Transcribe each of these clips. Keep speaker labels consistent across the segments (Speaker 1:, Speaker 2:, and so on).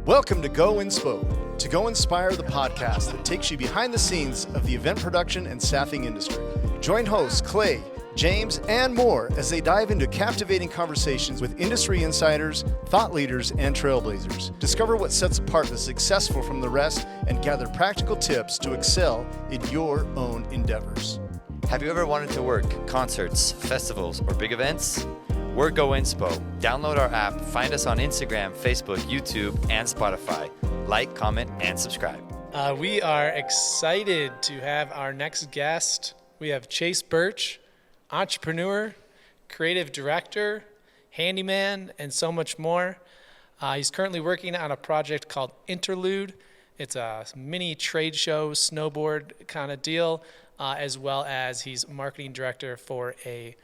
Speaker 1: Welcome to GoInspo, to Go Inspire, the podcast that takes you behind the scenes of the event production and staffing industry. Join hosts Clay, James, and more as they dive into captivating conversations with industry insiders, thought leaders, and trailblazers. Discover what sets apart the successful from the rest and gather practical tips to excel in your own endeavors.
Speaker 2: Have you ever wanted to work concerts, festivals, or big events? We're GoInspo. Download our app, find us on Instagram, Facebook, YouTube, and Spotify. Like, comment, and subscribe.
Speaker 3: We are excited to have our next guest. We have Chase Burch, entrepreneur, creative director, handyman, and so much more. He's currently working on a project called Interlude. It's a mini trade show, snowboard kind of deal, as well as he's marketing director for a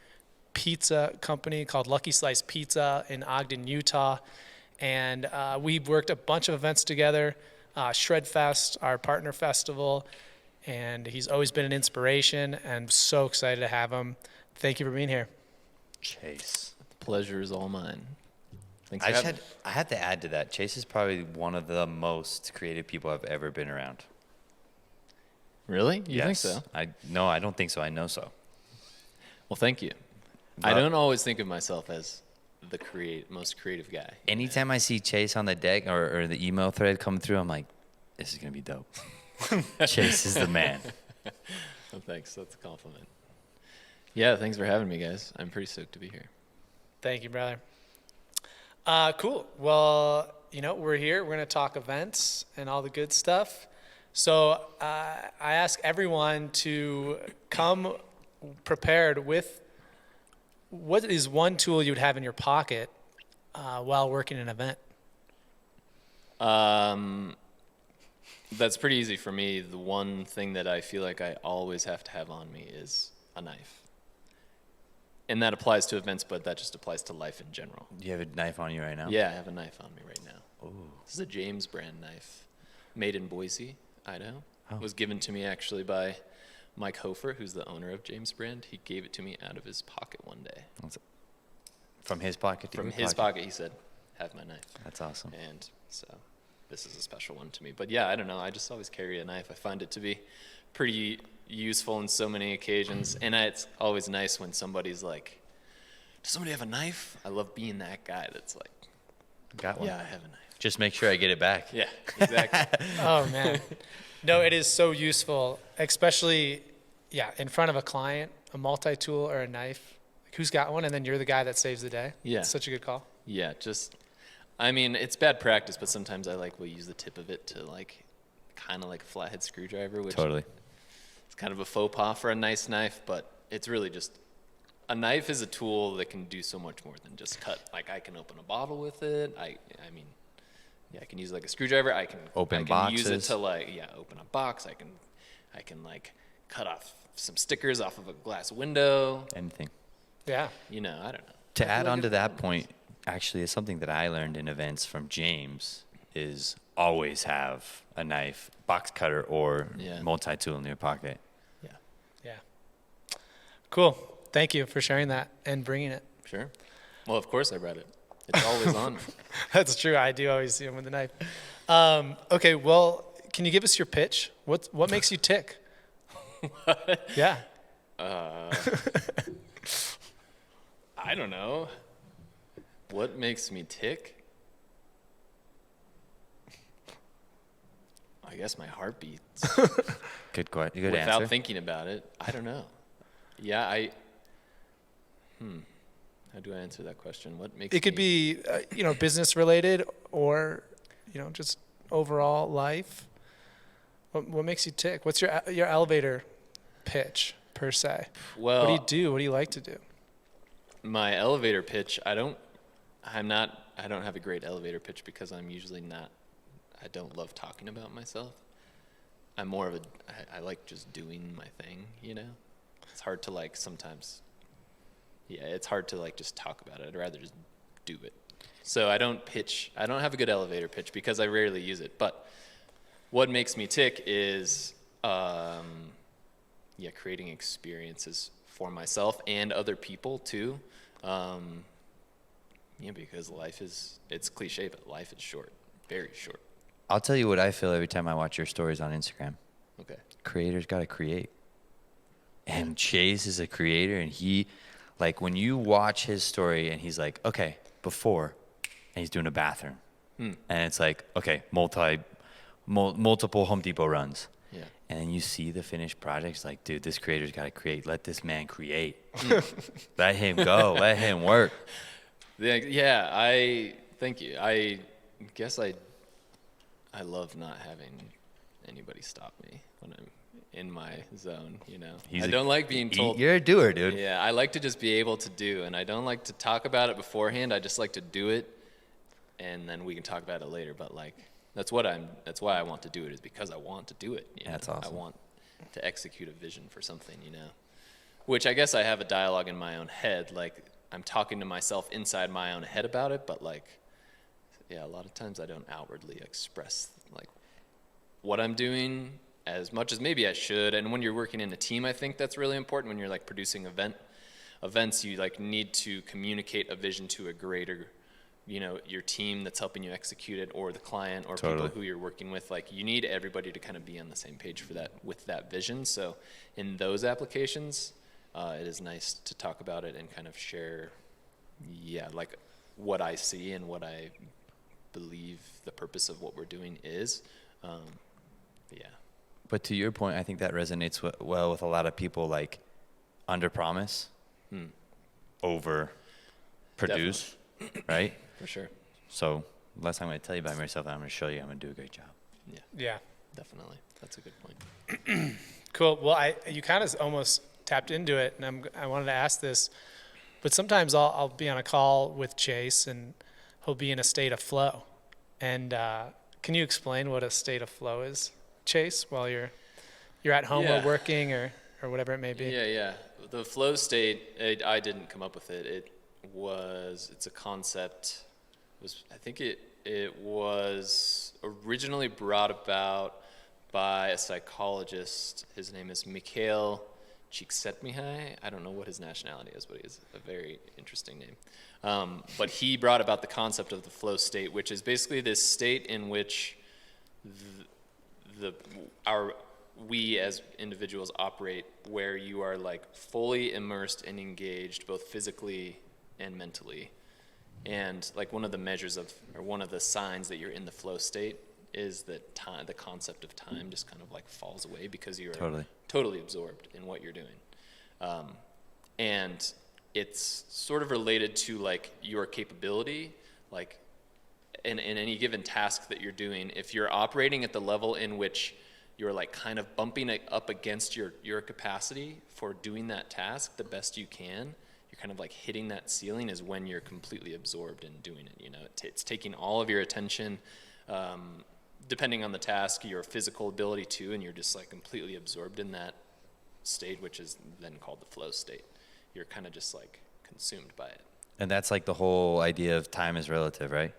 Speaker 3: pizza company called Lucky Slice Pizza in Ogden, Utah. And we've worked a bunch of events together, Shred Fest, our partner festival, and he's always been an inspiration, and so excited to have him. Thank you for being here.
Speaker 2: Chase.
Speaker 4: The pleasure is all mine. Thanks
Speaker 2: I had to add to that. Chase is probably one of the most creative people I've ever been around.
Speaker 4: Really? You think so?
Speaker 2: No, I don't think so. I know so.
Speaker 4: Well, thank you. I don't always think of myself as the most creative guy.
Speaker 2: Anytime I see Chase on the deck or the email thread coming through, I'm like, this is going to be dope. Chase is the man.
Speaker 4: Well, thanks. That's a compliment. Yeah, thanks for having me, guys. I'm pretty stoked to be here.
Speaker 3: Thank you, brother. Cool. Well, we're here. We're going to talk events and all the good stuff. So I ask everyone to come prepared with what is one tool you'd have in your pocket while working an event?
Speaker 4: That's pretty easy for me. The one thing that I feel like I always have to have on me is a knife. And that applies to events, but that just applies to life in general.
Speaker 2: Do you have a knife on you right now?
Speaker 4: Yeah, I have a knife on me right now.
Speaker 2: Ooh.
Speaker 4: This is a James brand knife made in Boise, Idaho.
Speaker 2: Oh.
Speaker 4: It was given to me actually by Mike Hofer, who's the owner of James Brand. He gave it to me out of his pocket one day.
Speaker 2: From his pocket to
Speaker 4: From
Speaker 2: your
Speaker 4: his
Speaker 2: pocket?
Speaker 4: pocket, he said, have my knife.
Speaker 2: That's awesome.
Speaker 4: And so this is a special one to me. But yeah, I don't know. I just always carry a knife. I find it to be pretty useful in so many occasions. And it's always nice when somebody's like, does somebody have a knife? I love being that guy that's like,
Speaker 2: Got one?
Speaker 4: yeah, I have a knife.
Speaker 2: Just make sure I get it back.
Speaker 4: Yeah, exactly.
Speaker 3: Oh, man. No, it is so useful, especially, in front of a client, a multi-tool or a knife. Like, who's got one? And then you're the guy that saves the day.
Speaker 4: Yeah.
Speaker 3: It's such a good call.
Speaker 4: Yeah, it's bad will use the tip of it to kind of like a flathead screwdriver, which
Speaker 2: Totally.
Speaker 4: it's kind of a faux pas for a nice knife, but it's really just, a knife is a tool that can do so much more than just cut. Like, I can open a bottle with it. I can use like a screwdriver. I can use it to open a box. I can cut off some stickers off of a glass window.
Speaker 2: Anything.
Speaker 3: Yeah.
Speaker 4: I don't know.
Speaker 2: To add on to that point, actually, it's something that I learned in events from James is always have a knife, box cutter, or multi-tool in your pocket.
Speaker 3: Yeah. Cool. Thank you for sharing that and bringing it.
Speaker 4: Sure. Well, of course I brought it. It's always on me.
Speaker 3: That's true. I do always see him with the knife. Okay, well, can you give us your pitch? What makes you tick?
Speaker 4: What?
Speaker 3: Yeah.
Speaker 4: I don't know. What makes me tick? I guess my heart beats.
Speaker 2: Good answer.
Speaker 4: Without thinking about it, I don't know. Yeah, How do I answer that question? What makes
Speaker 3: It could be, business related or, just overall life. What makes you tick? What's your elevator pitch per se?
Speaker 4: Well,
Speaker 3: what do you do? What do you like to do?
Speaker 4: My elevator pitch, I don't have a great elevator pitch because I'm usually not, I don't love talking about myself. I'm more of I like just doing my thing, It's hard to sometimes, it's hard to just talk about it. I'd rather just do it. So I don't have a good elevator pitch because I rarely use it. But what makes me tick is, creating experiences for myself and other people too. Because it's cliche, but life is short. very short.
Speaker 2: I'll tell you what I feel every time I watch your stories on Instagram.
Speaker 4: Okay.
Speaker 2: Creators got to create. And Chase is a creator, and he, like, when you watch his story and he's like, okay, before, and he's doing a bathroom. And it's like, okay, multiple Home Depot runs.
Speaker 4: Yeah.
Speaker 2: And then you see the finished project. It's like, dude, this creator's got to create. Let this man create. Let him go. Let him work.
Speaker 4: Yeah, thank you. I guess I love not having anybody stop me when I'm in my zone, you know. I don't like being told.
Speaker 2: You're a doer, dude.
Speaker 4: Yeah, I like to just be able to do, and I don't like to talk about it beforehand. I just like to do it, and then we can talk about it later. But like, that's why I want to do it, is because I want to do it. You know?
Speaker 2: That's awesome.
Speaker 4: I want to execute a vision for something, you know. Which I guess I have a dialogue in my own head, like I'm talking to myself inside my own head about it, but like, yeah, a lot of times I don't outwardly express like what I'm doing as much as maybe I should. And when you're working in a team, I think that's really important. When you're like producing events, you like need to communicate a vision to a greater, you know, your team that's helping you execute it, or the client, or people who you're working with. Like, you need everybody to kind of be on the same page for that, with that vision. So in those applications, it is nice to talk about it and kind of share, like what I see and what I believe the purpose of what we're doing is. Yeah.
Speaker 2: But to your point, I think that resonates well with a lot of people, like under promise, over produce, right?
Speaker 4: For sure.
Speaker 2: So last time I'm going to tell you about myself, I'm going to show you I'm going to do a great job.
Speaker 3: Yeah.
Speaker 4: Definitely. That's a good point.
Speaker 3: Cool. Well, you kind of almost tapped into it, and I wanted to ask this, but sometimes I'll be on a call with Chase, and he'll be in a state of flow. And can you explain what a state of flow is, Chase, while you're at home or working or whatever it may be?
Speaker 4: Yeah. The flow state, I didn't come up with it. It's a concept. I think it was originally brought about by a psychologist. His name is Mikhail Csikszentmihalyi. I don't know what his nationality is, but he has a very interesting name. But he brought about the concept of the flow state, which is basically this state in which we as individuals operate, where you are like fully immersed and engaged both physically and mentally. And like one of the measures of, or one of the signs that you're in the flow state is that time, the concept of time just kind of like falls away, because you're totally absorbed in what you're doing. And it's sort of related to like your capability, like in any given task that you're doing. If you're operating at the level in which you're like kind of bumping it up against your capacity for doing that task the best you can, you're kind of like hitting that ceiling, is when you're completely absorbed in doing it. You know, it's taking all of your attention, depending on the task, your physical ability too, and you're just like completely absorbed in that state, which is then called the flow state. You're kind of just like consumed by it.
Speaker 2: And that's like the whole idea of time is relative, right?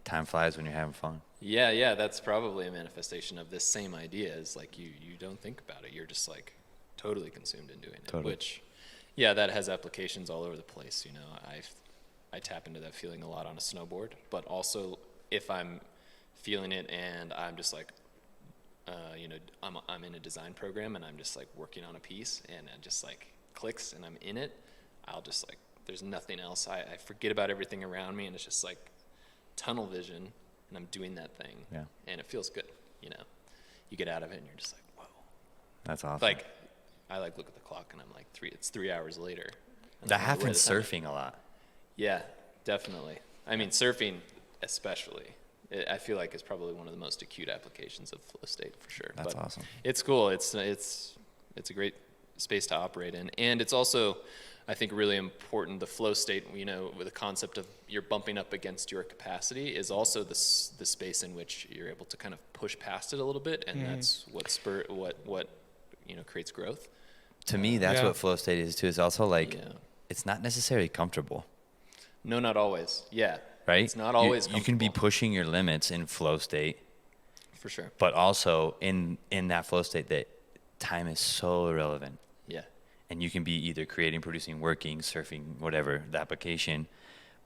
Speaker 2: Time flies when you're having fun.
Speaker 4: Yeah, that's probably a manifestation of this same idea. Is like you don't think about it. You're just like totally consumed in doing it, which, that has applications all over the place. You know, I tap into that feeling a lot on a snowboard, but also if I'm feeling it and I'm just like, I'm in a design program and I'm just like working on a piece and it just like clicks and I'm in it, I'll just like, there's nothing else. I forget about everything around me, and it's just like tunnel vision, and I'm doing that thing. Yeah. And it feels good, you know. You get out of it and you're just like, whoa.
Speaker 2: That's awesome.
Speaker 4: Like, I like look at the clock and I'm like, it's 3 hours later.
Speaker 2: That happens surfing a lot.
Speaker 4: Yeah, definitely. I mean, surfing especially, I feel like it's probably one of the most acute applications of flow state for sure.
Speaker 2: That's awesome.
Speaker 4: It's cool. It's a great space to operate in, and it's also, I think, really important. The flow state, you know, with the concept of you're bumping up against your capacity, is also the space in which you're able to kind of push past it a little bit, and that's what creates growth.
Speaker 2: To me, that's what flow state is too. It's also like it's not necessarily comfortable.
Speaker 4: No, not always. Yeah.
Speaker 2: Right?
Speaker 4: It's not always
Speaker 2: you can be pushing your limits in flow state.
Speaker 4: For sure.
Speaker 2: But also in that flow state, that time is so irrelevant.
Speaker 4: Yeah.
Speaker 2: And you can be either creating, producing, working, surfing, whatever the application.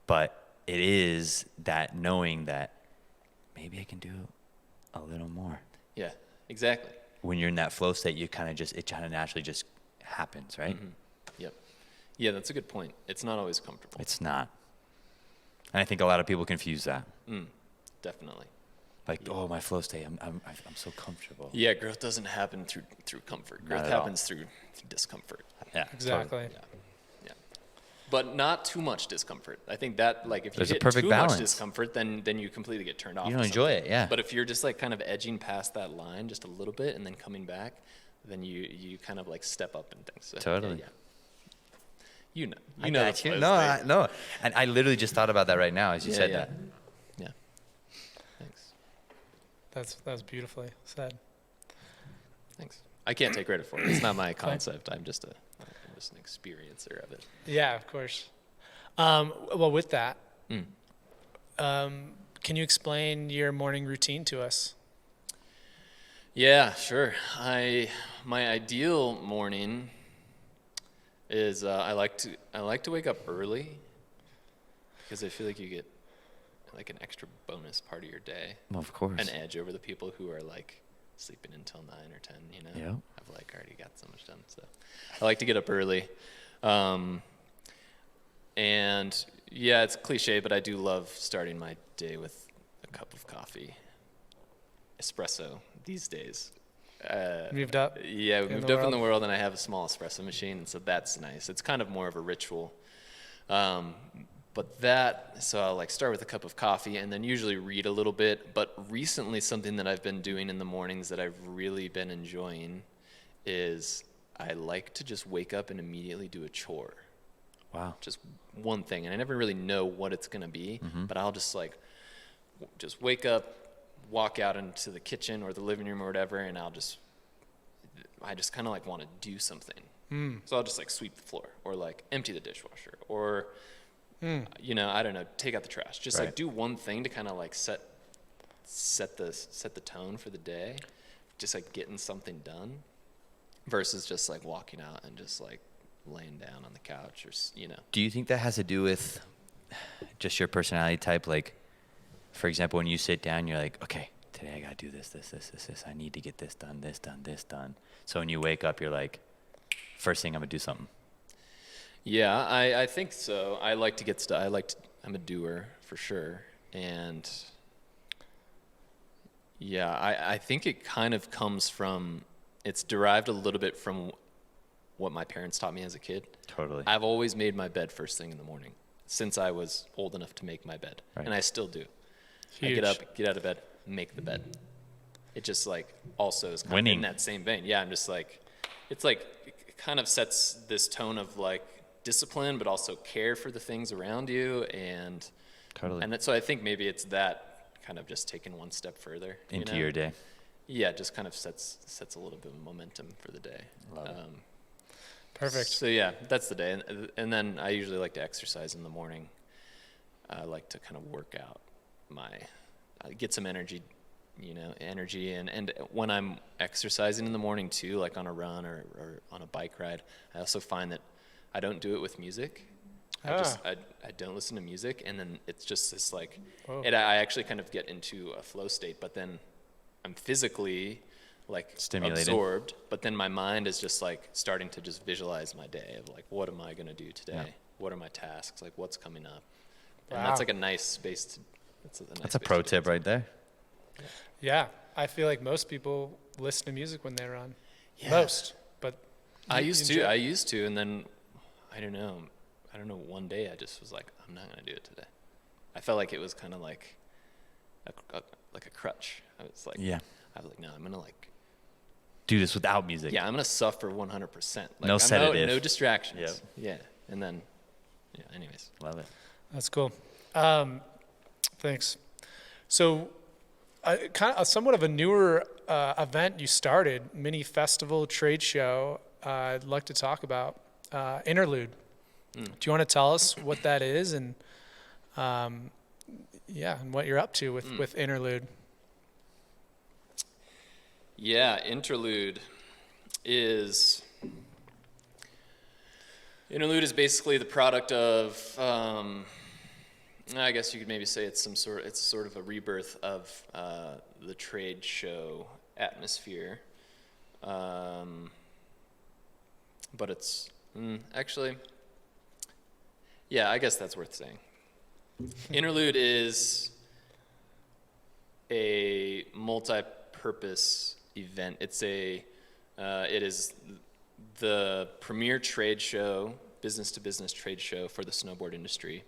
Speaker 2: But it is that knowing that, maybe I can do a little more.
Speaker 4: Yeah, exactly.
Speaker 2: When you're in that flow state, it kind of naturally just happens, right?
Speaker 4: Mm-hmm. Yep. Yeah, that's a good point. It's not always comfortable.
Speaker 2: It's not. And I think a lot of people confuse that.
Speaker 4: Definitely.
Speaker 2: Like, oh, my flow state, I'm so comfortable.
Speaker 4: Yeah, growth doesn't happen through comfort. Growth
Speaker 2: at all.
Speaker 4: happens through discomfort.
Speaker 2: Yeah,
Speaker 3: Exactly.
Speaker 2: totally.
Speaker 4: Yeah. But not too much discomfort. I think that, like, if you
Speaker 2: There's a
Speaker 4: hit
Speaker 2: perfect
Speaker 4: too
Speaker 2: balance.
Speaker 4: much discomfort, then you completely get turned off.
Speaker 2: You don't
Speaker 4: to
Speaker 2: enjoy
Speaker 4: something.
Speaker 2: it, yeah.
Speaker 4: But if you're just like kind of edging past that line just a little bit and then coming back, then you kind of like step up in things. So,
Speaker 2: Totally.
Speaker 4: Yeah. You know.
Speaker 2: I
Speaker 4: You know.
Speaker 2: got
Speaker 4: the
Speaker 2: you.
Speaker 4: flow state.
Speaker 2: No. And I literally just thought about that right now as you said that.
Speaker 4: Yeah. Thanks.
Speaker 3: That was beautifully said.
Speaker 4: Thanks. I can't take credit for it. It's not my concept. I'm just an experiencer of it.
Speaker 3: Yeah, of course. Well, with that, can you explain your morning routine to us?
Speaker 4: Yeah, sure. My ideal morning is I like to wake up early because I feel like you get like an extra bonus part of your day,
Speaker 2: Well, of course.
Speaker 4: an edge over the people who are like sleeping until 9 or 10. You know,
Speaker 2: Yeah.
Speaker 4: I've like already got so much done. So I like to get up early, and yeah, it's cliche, but I do love starting my day with a cup of coffee, espresso these days.
Speaker 3: Moved up?
Speaker 4: Yeah, we
Speaker 3: in
Speaker 4: moved
Speaker 3: the
Speaker 4: up in the
Speaker 3: world?
Speaker 4: world, and I have a small espresso machine, and so that's nice. It's kind of more of a ritual. So I'll like start with a cup of coffee and then usually read a little bit. But recently, something that I've been doing in the mornings that I've really been enjoying is I like to just wake up and immediately do a chore.
Speaker 2: Wow.
Speaker 4: Just one thing, and I never really know what it's gonna be, but I'll just like just wake up, walk out into the kitchen or the living room or whatever, and I just kind of like want to do something. So I'll just like sweep the floor or like empty the dishwasher or you know, I don't know, take out the trash. Just like
Speaker 2: Right.
Speaker 4: do one thing to kind of like set the tone for the day. Just like getting something done versus just like walking out and just like laying down on the couch or you know.
Speaker 2: Do you think that has to do with just your personality type? Like, for example, when you sit down, you're like, okay, today I got to do this. I need to get this done. So when you wake up, you're like, first thing I'm going to do something.
Speaker 4: Yeah, I think so. I like to get stuff. I'm a doer for sure. And yeah, I think it kind of comes from, it's derived a little bit from what my parents taught me as a kid.
Speaker 2: Totally.
Speaker 4: I've always made my bed first thing in the morning since I was old enough to make my bed.
Speaker 2: Right.
Speaker 4: And I still do.
Speaker 3: Huge.
Speaker 4: I get up, get out of bed, make the bed. It just like also is kind
Speaker 2: Winning.
Speaker 4: of in that same vein. Yeah, I'm just like, it's like, it kind of sets this tone of like discipline, but also care for the things around you. And so I think maybe it's that kind of just taking one step further.
Speaker 2: Into
Speaker 4: you know?
Speaker 2: your day.
Speaker 4: Yeah, just kind of sets a little bit of momentum for the day.
Speaker 2: Love it.
Speaker 3: Perfect.
Speaker 4: So yeah, that's the day. And then I usually like to exercise in the morning. I like to kind of work out get some energy, and when I'm exercising in the morning too, like on a run or on a bike ride, I also find that I don't do it with music. I don't listen to music, and then it's just this like, I actually kind of get into a flow state, but then I'm physically like
Speaker 2: Stimulated.
Speaker 4: absorbed, but then my mind is just like starting to just visualize my day of like, what am I going to do today?
Speaker 2: Yeah.
Speaker 4: What are my tasks? Like what's coming up? And
Speaker 3: Wow.
Speaker 4: that's like a nice space to,
Speaker 2: That's a pro tip right there.
Speaker 3: Yeah, I feel like most people listen to music when they run.
Speaker 4: Yeah.
Speaker 3: Most, but
Speaker 4: I
Speaker 3: you
Speaker 4: used
Speaker 3: enjoy-
Speaker 4: to, and then I don't know. One day I just was like, I'm not gonna do it today. I felt like it was kind of like a crutch. I was like, no, I'm gonna like
Speaker 2: Do this without music.
Speaker 4: I'm gonna suffer 100%. Like,
Speaker 2: No sedative.
Speaker 4: no distractions.
Speaker 2: Yep.
Speaker 4: Yeah, and then anyways.
Speaker 2: Love it.
Speaker 3: That's cool. Thanks. So, kind of somewhat of a newer event you started, mini festival trade show. I'd like to talk about Interlude. Do you want to tell us what that is and and what you're up to with Interlude?
Speaker 4: Yeah, Interlude is basically the product of I guess you could maybe say it's sort of a rebirth of the trade show atmosphere. But it's actually, yeah, I guess that's worth saying. Interlude is a multi-purpose event. It is the premier trade show, business-to-business trade show for the snowboard industry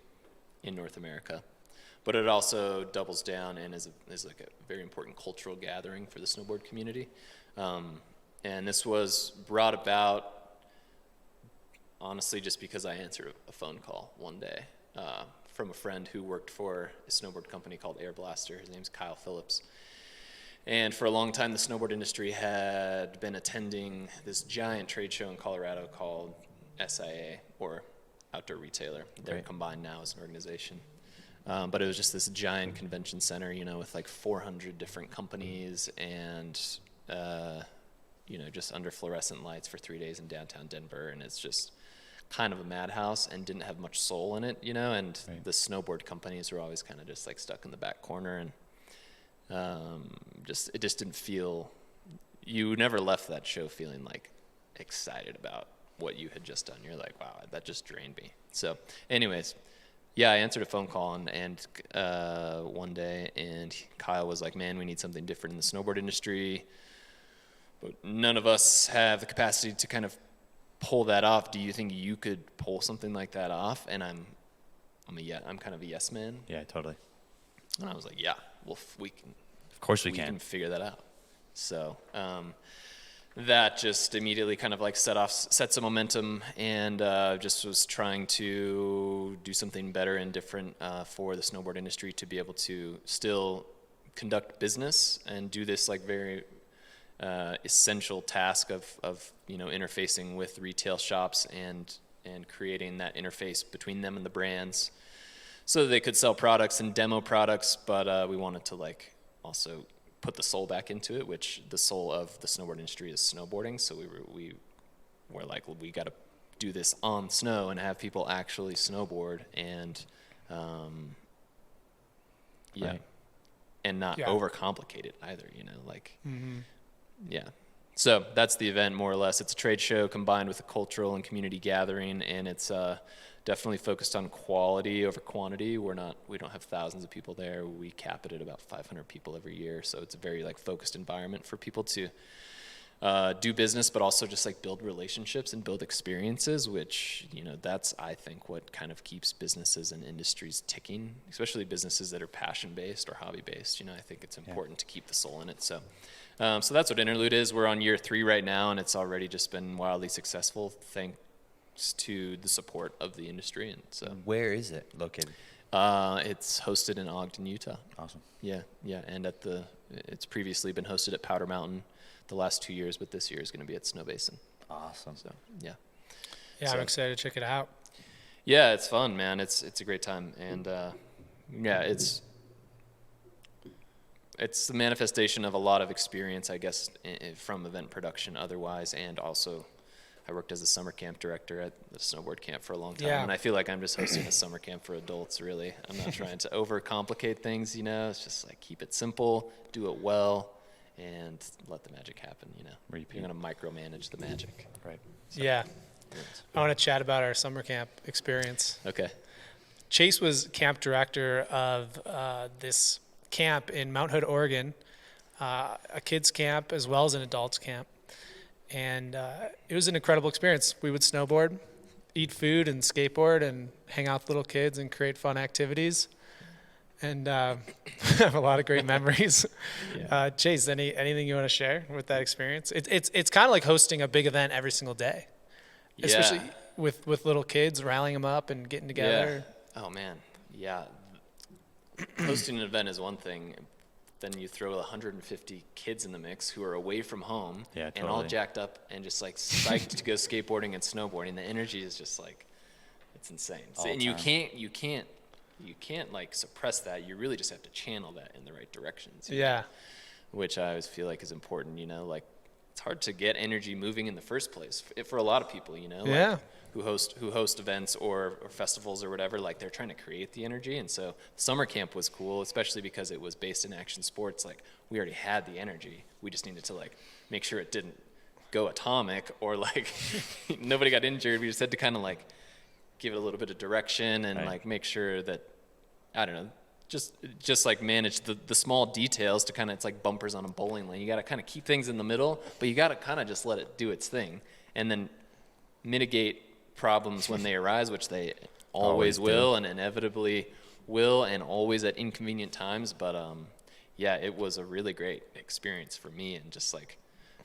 Speaker 4: in North America. But it also doubles down and is like a very important cultural gathering for the snowboard community. And this was brought about, honestly, just because I answered a phone call one day from a friend who worked for a snowboard company called Air Blaster. His name's Kyle Phillips. And for a long time, the snowboard industry had been attending this giant trade show in Colorado called SIA, or Outdoor Retailer. They're combined now as an organization. But it was just this giant convention center, with like 400 different companies and, just under fluorescent lights for 3 days in downtown Denver. And it's just kind of a madhouse and didn't have much soul in it, and the snowboard companies were always kind of just like stuck in the back corner. And it just didn't feel, you never left that show feeling like excited about what you had just done. You're like, wow, that just drained me. So anyways, yeah, I answered a phone call and one day, and Kyle was like, man, we need something different in the snowboard industry, but none of us have the capacity to kind of pull that off. Do you think you could pull something like that off? And I'm kind of a yes man.
Speaker 2: Yeah, totally.
Speaker 4: And I was like, yeah, well, we can.
Speaker 2: Of course we
Speaker 4: can figure that out. So that just immediately kind of like set some momentum, and just was trying to do something better and different for the snowboard industry to be able to still conduct business and do this like very essential task of interfacing with retail shops and creating that interface between them and the brands so that they could sell products and demo products. But we wanted to like also put the soul back into it, which the soul of the snowboard industry is snowboarding. So we were like, well, we got to do this on snow and have people actually snowboard and and not overcomplicate it either, Yeah. So that's the event, more or less. It's a trade show combined with a cultural and community gathering, and it's definitely focused on quality over quantity. We don't have thousands of people there. We cap it at about 500 people every year. So it's a very like focused environment for people to do business, but also just like build relationships and build experiences, which, that's, I think, what kind of keeps businesses and industries ticking, especially businesses that are passion-based or hobby-based. I think it's important to keep the soul in it. So that's what Interlude is. We're on year 3 right now, and it's already just been wildly successful thanks to the support of the industry. And so,
Speaker 2: where is it located?
Speaker 4: It's hosted in Ogden, Utah.
Speaker 2: Awesome.
Speaker 4: Yeah, and it's previously been hosted at Powder Mountain the last 2 years, but this year is going to be at Snow Basin.
Speaker 2: Awesome.
Speaker 4: So yeah,
Speaker 3: I'm excited to check it out.
Speaker 4: Yeah, it's fun, man. It's a great time, and it's the manifestation of a lot of experience, I guess, from event production otherwise, and also I worked as a summer camp director at the snowboard camp for a long time, and I feel like I'm just hosting a summer camp for adults, really. I'm not trying to overcomplicate things, It's just like keep it simple, do it well, and let the magic happen,
Speaker 2: Repeat.
Speaker 4: You're going to micromanage the magic.
Speaker 2: Right.
Speaker 3: So, I want to chat about our summer camp experience.
Speaker 4: Okay.
Speaker 3: Chase was camp director of this camp in Mount Hood, Oregon, a kids camp as well as an adults camp. And it was an incredible experience. We would snowboard, eat food and skateboard and hang out with little kids and create fun activities. And have a lot of great memories. Chase, anything you want to share with that experience? It's kind of like hosting a big event every single day, especially with little kids, rallying them up and getting together.
Speaker 4: Yeah. Oh man, yeah. Hosting an event is one thing. Then you throw 150 kids in the mix who are away from home and all jacked up and just like psyched to go skateboarding and snowboarding. The energy is just like, it's insane. And you can't like suppress that. You really just have to channel that in the right directions. Which I always feel like is important, like it's hard to get energy moving in the first place for a lot of people, you know,
Speaker 3: Yeah.
Speaker 4: like who host events or festivals or whatever. Like they're trying to create the energy, and so summer camp was cool, especially because it was based in action sports. Like we already had the energy, we just needed to like make sure it didn't go atomic or like nobody got injured. We just had to kind of like give it a little bit of direction and like make sure that, I don't know, just like manage the small details to kind of, it's like bumpers on a bowling lane. You got to kind of keep things in the middle, but you got to kind of just let it do its thing and then mitigate problems when they arise, which they always will and inevitably will, and always at inconvenient times. But yeah, it was a really great experience for me, and just like,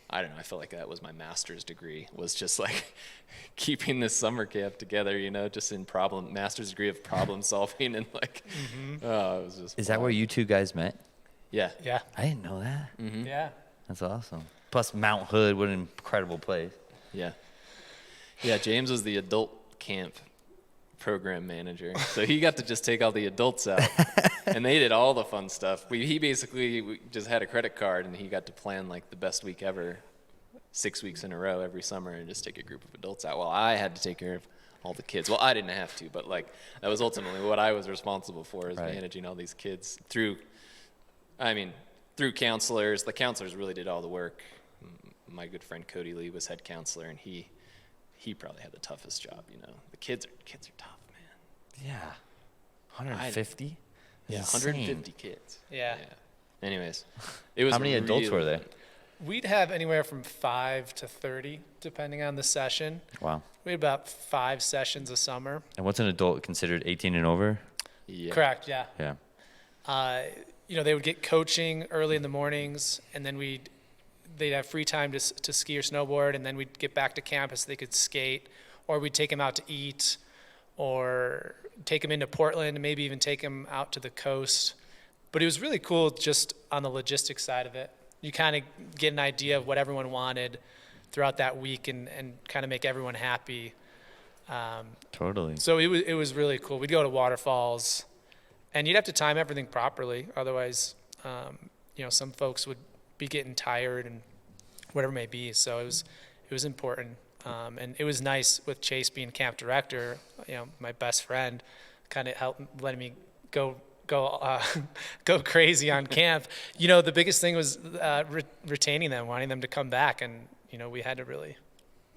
Speaker 4: I don't know, I felt like that was my master's degree, was just like keeping this summer camp together, you know, just in master's degree of problem solving, and like, oh, it was just.
Speaker 2: Is that where you two guys met?
Speaker 4: Yeah.
Speaker 3: Yeah.
Speaker 2: I didn't know that.
Speaker 3: Yeah.
Speaker 2: That's awesome. Plus Mount Hood, what an incredible place.
Speaker 4: Yeah. Yeah, James was the adult camp program manager, so he got to just take all the adults out, and they did all the fun stuff. We just had a credit card, and he got to plan like the best week ever, 6 weeks in a row every summer, and just take a group of adults out. While I had to take care of all the kids. Well, I didn't have to, but like that was ultimately what I was responsible for, is managing all these kids through counselors. The counselors really did all the work. My good friend Cody Lee was head counselor, and he probably had the toughest job, you know. The kids are tough, man.
Speaker 2: Yeah. 150?
Speaker 4: Yeah,
Speaker 2: Insane.
Speaker 4: 150 kids.
Speaker 3: Yeah.
Speaker 4: Anyways, it was.
Speaker 2: How many adults were there?
Speaker 3: We'd have anywhere from 5 to 30, depending on the session.
Speaker 2: Wow.
Speaker 3: We had about 5 sessions a summer.
Speaker 2: And what's an adult considered 18 and over?
Speaker 4: Yeah.
Speaker 3: Correct, yeah.
Speaker 2: Yeah.
Speaker 3: You know, they would get coaching early in the mornings, and then they'd have free time to ski or snowboard, and then we'd get back to campus so they could skate, or we'd take them out to eat, or take them into Portland, and maybe even take them out to the coast. But it was really cool just on the logistics side of it. You kind of get an idea of what everyone wanted throughout that week, and kind of make everyone happy.
Speaker 2: Totally.
Speaker 3: So it was really cool. We'd go to waterfalls, and you'd have to time everything properly. Otherwise, you know, some folks would be getting tired and whatever it may be. So it was important. And it was nice with Chase being camp director, you know, my best friend, kind of helped letting me go crazy on camp. You know, the biggest thing was retaining them, wanting them to come back. And, you know, we had to really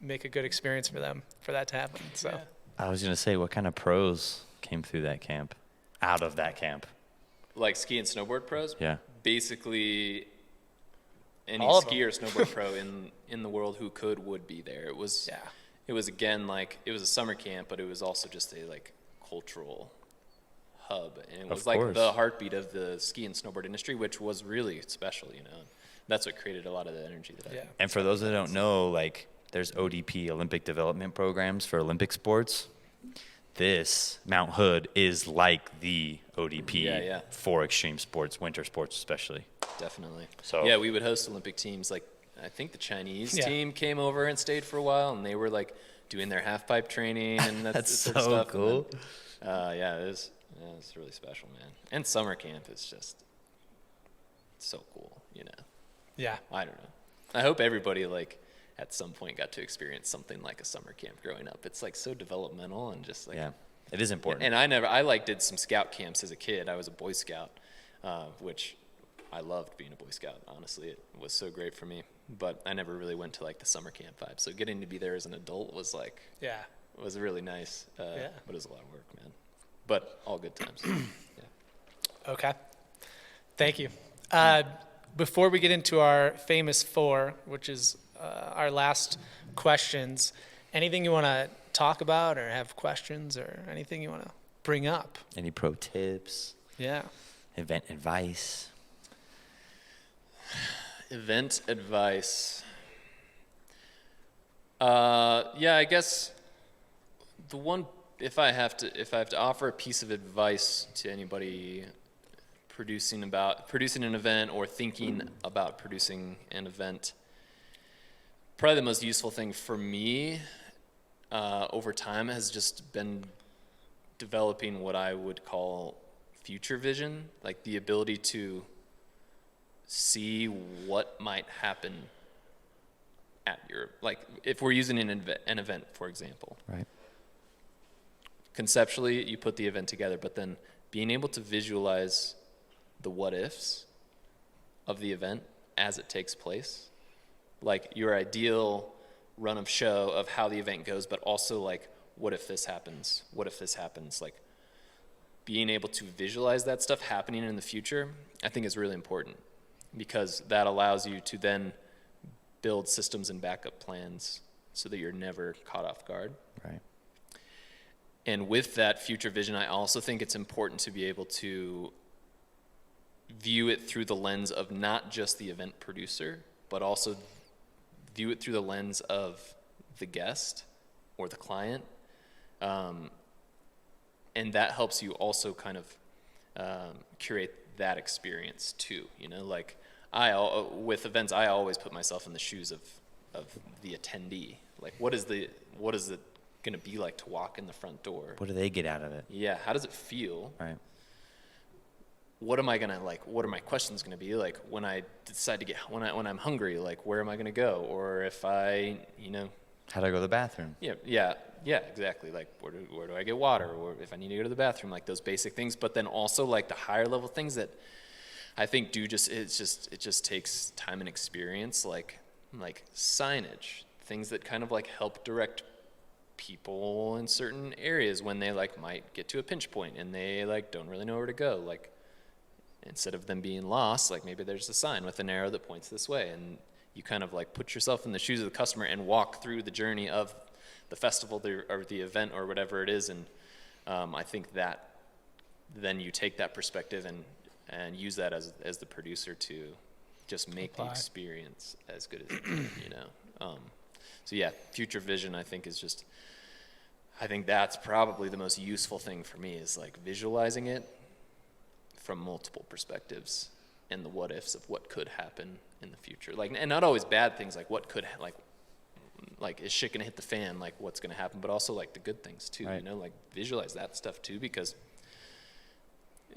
Speaker 3: make a good experience for them for that to happen. So
Speaker 2: I was going to say, what kind of pros came through that camp, out of that camp?
Speaker 4: Like ski and snowboard pros?
Speaker 2: Yeah.
Speaker 4: Basically, any
Speaker 3: All of
Speaker 4: ski or snowboard pro in the world who would be there. It was again, like, it was a summer camp, but it was also just a like cultural hub, and it was like the heartbeat of the ski and snowboard industry, which was really special, you know. That's what created a lot of the energy that I.
Speaker 2: And for those that don't know, like, there's ODP, Olympic Development Programs for Olympic sports. This Mount Hood is like the ODP for extreme sports, winter sports especially.
Speaker 4: Definitely.
Speaker 2: So
Speaker 4: yeah, we would host Olympic teams. Like, I think the Chinese team came over and stayed for a while, and they were like doing their half pipe training and
Speaker 2: that's
Speaker 4: sort
Speaker 2: so
Speaker 4: of stuff.
Speaker 2: cool.
Speaker 4: Then, it's really special, man. And summer camp is just so cool, you know.
Speaker 3: yeah,
Speaker 4: I don't know. I hope everybody like at some point got to experience something like a summer camp growing up. It's like so developmental and just like
Speaker 2: it is important.
Speaker 4: And I did some scout camps as a kid. I was a Boy Scout, which I loved being a Boy Scout. Honestly, it was so great for me. But I never really went to like the summer camp vibe. So getting to be there as an adult was like was really nice. But it was a lot of work, man. But all good times.
Speaker 3: Okay. Thank you. Before we get into our famous 4, which is our last questions, anything you want to talk about or have questions or anything you want to bring up?
Speaker 2: Any pro tips?
Speaker 3: Yeah.
Speaker 2: Event advice?
Speaker 4: Event advice. I guess the one, if I have to offer a piece of advice to anybody producing an event or thinking about producing an event, probably the most useful thing for me over time has just been developing what I would call future vision, like the ability to see what might happen at your, like, if we're using an event, for example.
Speaker 2: Right.
Speaker 4: Conceptually, you put the event together, but then being able to visualize the what ifs of the event as it takes place, like your ideal run of show of how the event goes, but also like, what if this happens? What if this happens? Like, being able to visualize that stuff happening in the future, I think is really important, because that allows you to then build systems and backup plans so that you're never caught off guard.
Speaker 2: Right.
Speaker 4: And with that future vision, I also think it's important to be able to view it through the lens of not just the event producer, but also view it through the lens of the guest or the client. And that helps you also kind of curate that experience too. You know, like with events, I always put myself in the shoes of the attendee. Like, what is it going to be like to walk in the front door?
Speaker 2: What do they get out of it?
Speaker 4: Yeah, how does it feel?
Speaker 2: Right.
Speaker 4: What am I gonna like? What are my questions gonna be like when I decide to when I'm hungry? Like, where am I gonna go? Or if I,
Speaker 2: How do I go to the bathroom?
Speaker 4: Yeah, exactly. Like, where do I get water? Or if I need to go to the bathroom, like those basic things. But then also like the higher level things that I think it just takes time and experience, like signage, things that kind of like help direct people in certain areas when they like might get to a pinch point and they like don't really know where to go. Like, instead of them being lost, like maybe there's a sign with an arrow that points this way, and you kind of like put yourself in the shoes of the customer and walk through the journey of the festival or the event or whatever it is. And I think that then you take that perspective and use that as the producer to just make the experience as good as you can, so yeah, future vision, I think that's probably the most useful thing for me, is like visualizing it from multiple perspectives and the what ifs of what could happen in the future. Like, and not always bad things, like what could, like is shit gonna hit the fan, like what's gonna happen, but also like the good things too,
Speaker 2: right.
Speaker 4: Like visualize that stuff too, because,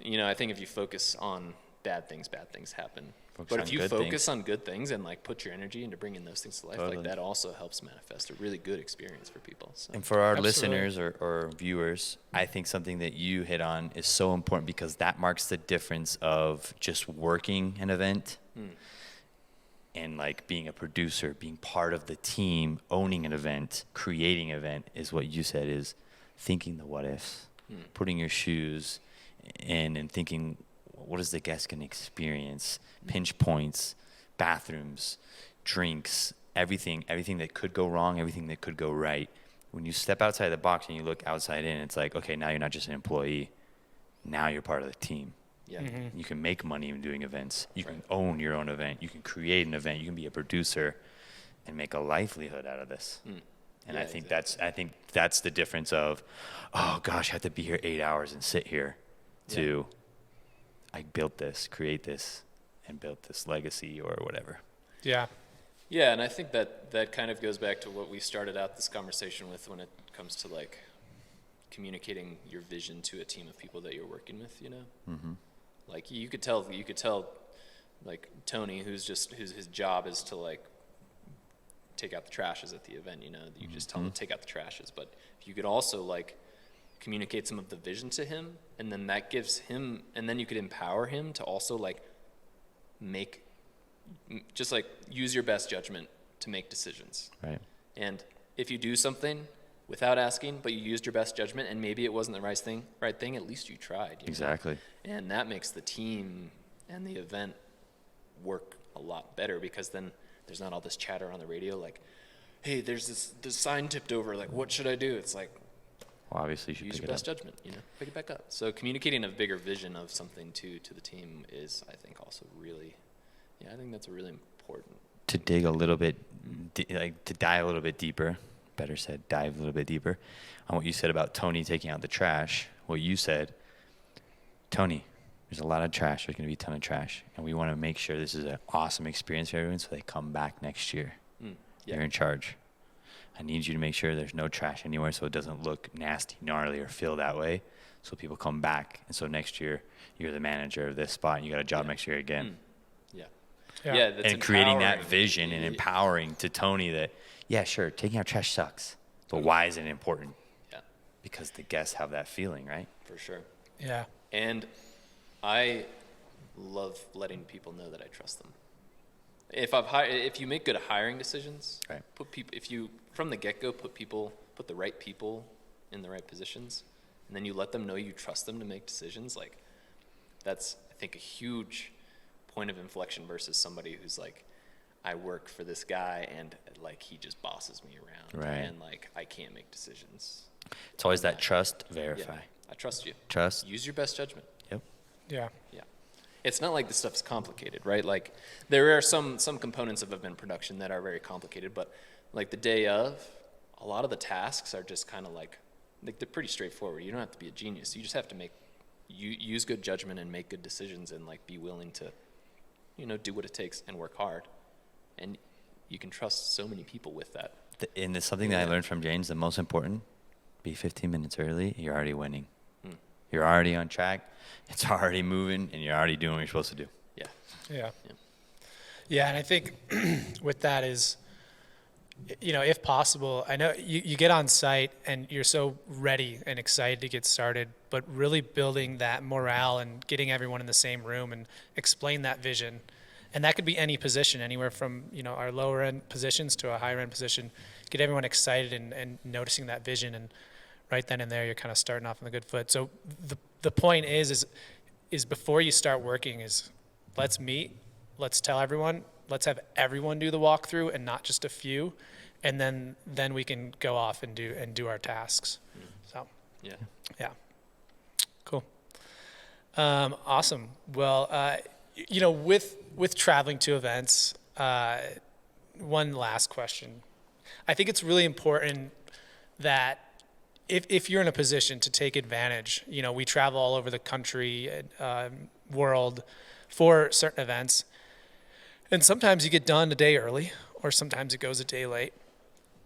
Speaker 4: I think if you focus on bad things happen. But if you focus on good things and like put your energy into bringing those things to life, like that also helps manifest a really good experience for people. So.
Speaker 2: And for our listeners or viewers, I think something that you hit on is so important, because that marks the difference of just working an event and like being a producer, being part of the team, owning an event, creating an event, is what you said, is thinking the what ifs, putting your shoes in and thinking, what is the guest going to experience? Pinch points, bathrooms, drinks, everything that could go wrong, everything that could go right. When you step outside the box and you look outside in, it's like, okay, now you're not just an employee. Now you're part of the team.
Speaker 4: Yeah.
Speaker 3: Mm-hmm.
Speaker 2: You can make money in doing events. You can own your own event. You can create an event. You can be a producer and make a livelihood out of this. And I think that's the difference of, oh gosh, I have to be here 8 hours and sit here, to I built this, create this, and built this legacy or whatever.
Speaker 3: Yeah.
Speaker 4: Yeah, and I think that kind of goes back to what we started out this conversation with when it comes to like communicating your vision to a team of people that you're working with,
Speaker 2: Mm-hmm.
Speaker 4: Like you could tell like Tony, whose job is to like take out the trashes at the event, you just tell him to take out the trashes. But if you could also like communicate some of the vision to him, and then that gives him, and then you could empower him to also like just like use your best judgment to make decisions.
Speaker 2: Right.
Speaker 4: And if you do something without asking, but you used your best judgment and maybe it wasn't the right thing, at least you tried.
Speaker 2: Exactly.
Speaker 4: And that makes the team and the event work a lot better, because then there's not all this chatter on the radio like, hey, there's this sign tipped over, like what should I do? It's like,
Speaker 2: well, obviously you should
Speaker 4: use
Speaker 2: pick
Speaker 4: your best judgment, pick it back up. So communicating a bigger vision of something to the team is, I think, also really, I think that's a really important.
Speaker 2: To dig a little bit, to dive a little bit deeper, better said, dive a little bit deeper on what you said about Tony taking out the trash. What you said, Tony, there's a lot of trash. There's going to be a ton of trash. And we want to make sure this is an awesome experience for everyone so they come back next year. You're in charge. I need you to make sure there's no trash anywhere so it doesn't look nasty, gnarly, or feel that way, so people come back. And so next year, you're the manager of this spot, and you got a job next year again.
Speaker 4: Yeah. Yeah, that's
Speaker 2: and creating that
Speaker 4: empowering.
Speaker 2: vision and empowering to Tony that, yeah, sure, taking out trash sucks, but why is it important?
Speaker 4: Yeah,
Speaker 2: Because the guests have that feeling, right?
Speaker 4: for sure.
Speaker 3: Yeah.
Speaker 4: And I love letting people know that I trust them. If you make good hiring decisions,
Speaker 2: Right.
Speaker 4: if you from the get-go put the right people in the right positions, and then you let them know you trust them to make decisions, like that's, I think, a huge point of inflection versus somebody who's like, I work for this guy and like he just bosses me around,
Speaker 2: Right.
Speaker 4: and like I can't make decisions.
Speaker 2: It's always that trust, verify.
Speaker 4: Yeah, I trust you.
Speaker 2: Trust.
Speaker 4: Use your best judgment.
Speaker 2: Yep.
Speaker 3: Yeah.
Speaker 4: Yeah. It's not like this stuff's complicated, right? Like there are some components of event production that are very complicated, but like the day of, a lot of the tasks are just kind of like they're pretty straightforward. You don't have to be a genius. You just have to use good judgment and make good decisions and like be willing to, do what it takes and work hard. And you can trust so many people with that.
Speaker 2: And it's something that I learned from James, the most important, be 15 minutes early, you're already winning. You're already on track, it's already moving, and you're already doing what you're supposed to do.
Speaker 4: Yeah.
Speaker 3: Yeah. Yeah, and I think with that is, if possible, I know you get on site and you're so ready and excited to get started, but really building that morale and getting everyone in the same room and explain that vision. And that could be any position, anywhere from, our lower end positions to a higher end position. Get everyone excited and noticing that vision, and right then and there, you're kind of starting off on the good foot. So the point is before you start working is let's meet, let's tell everyone, let's have everyone do the walkthrough and not just a few, and then we can go off and do our tasks. So yeah, cool, awesome. Well, with traveling to events, one last question. I think it's really important that if you're in a position to take advantage, we travel all over the country, world for certain events, and sometimes you get done a day early, or sometimes it goes a day late.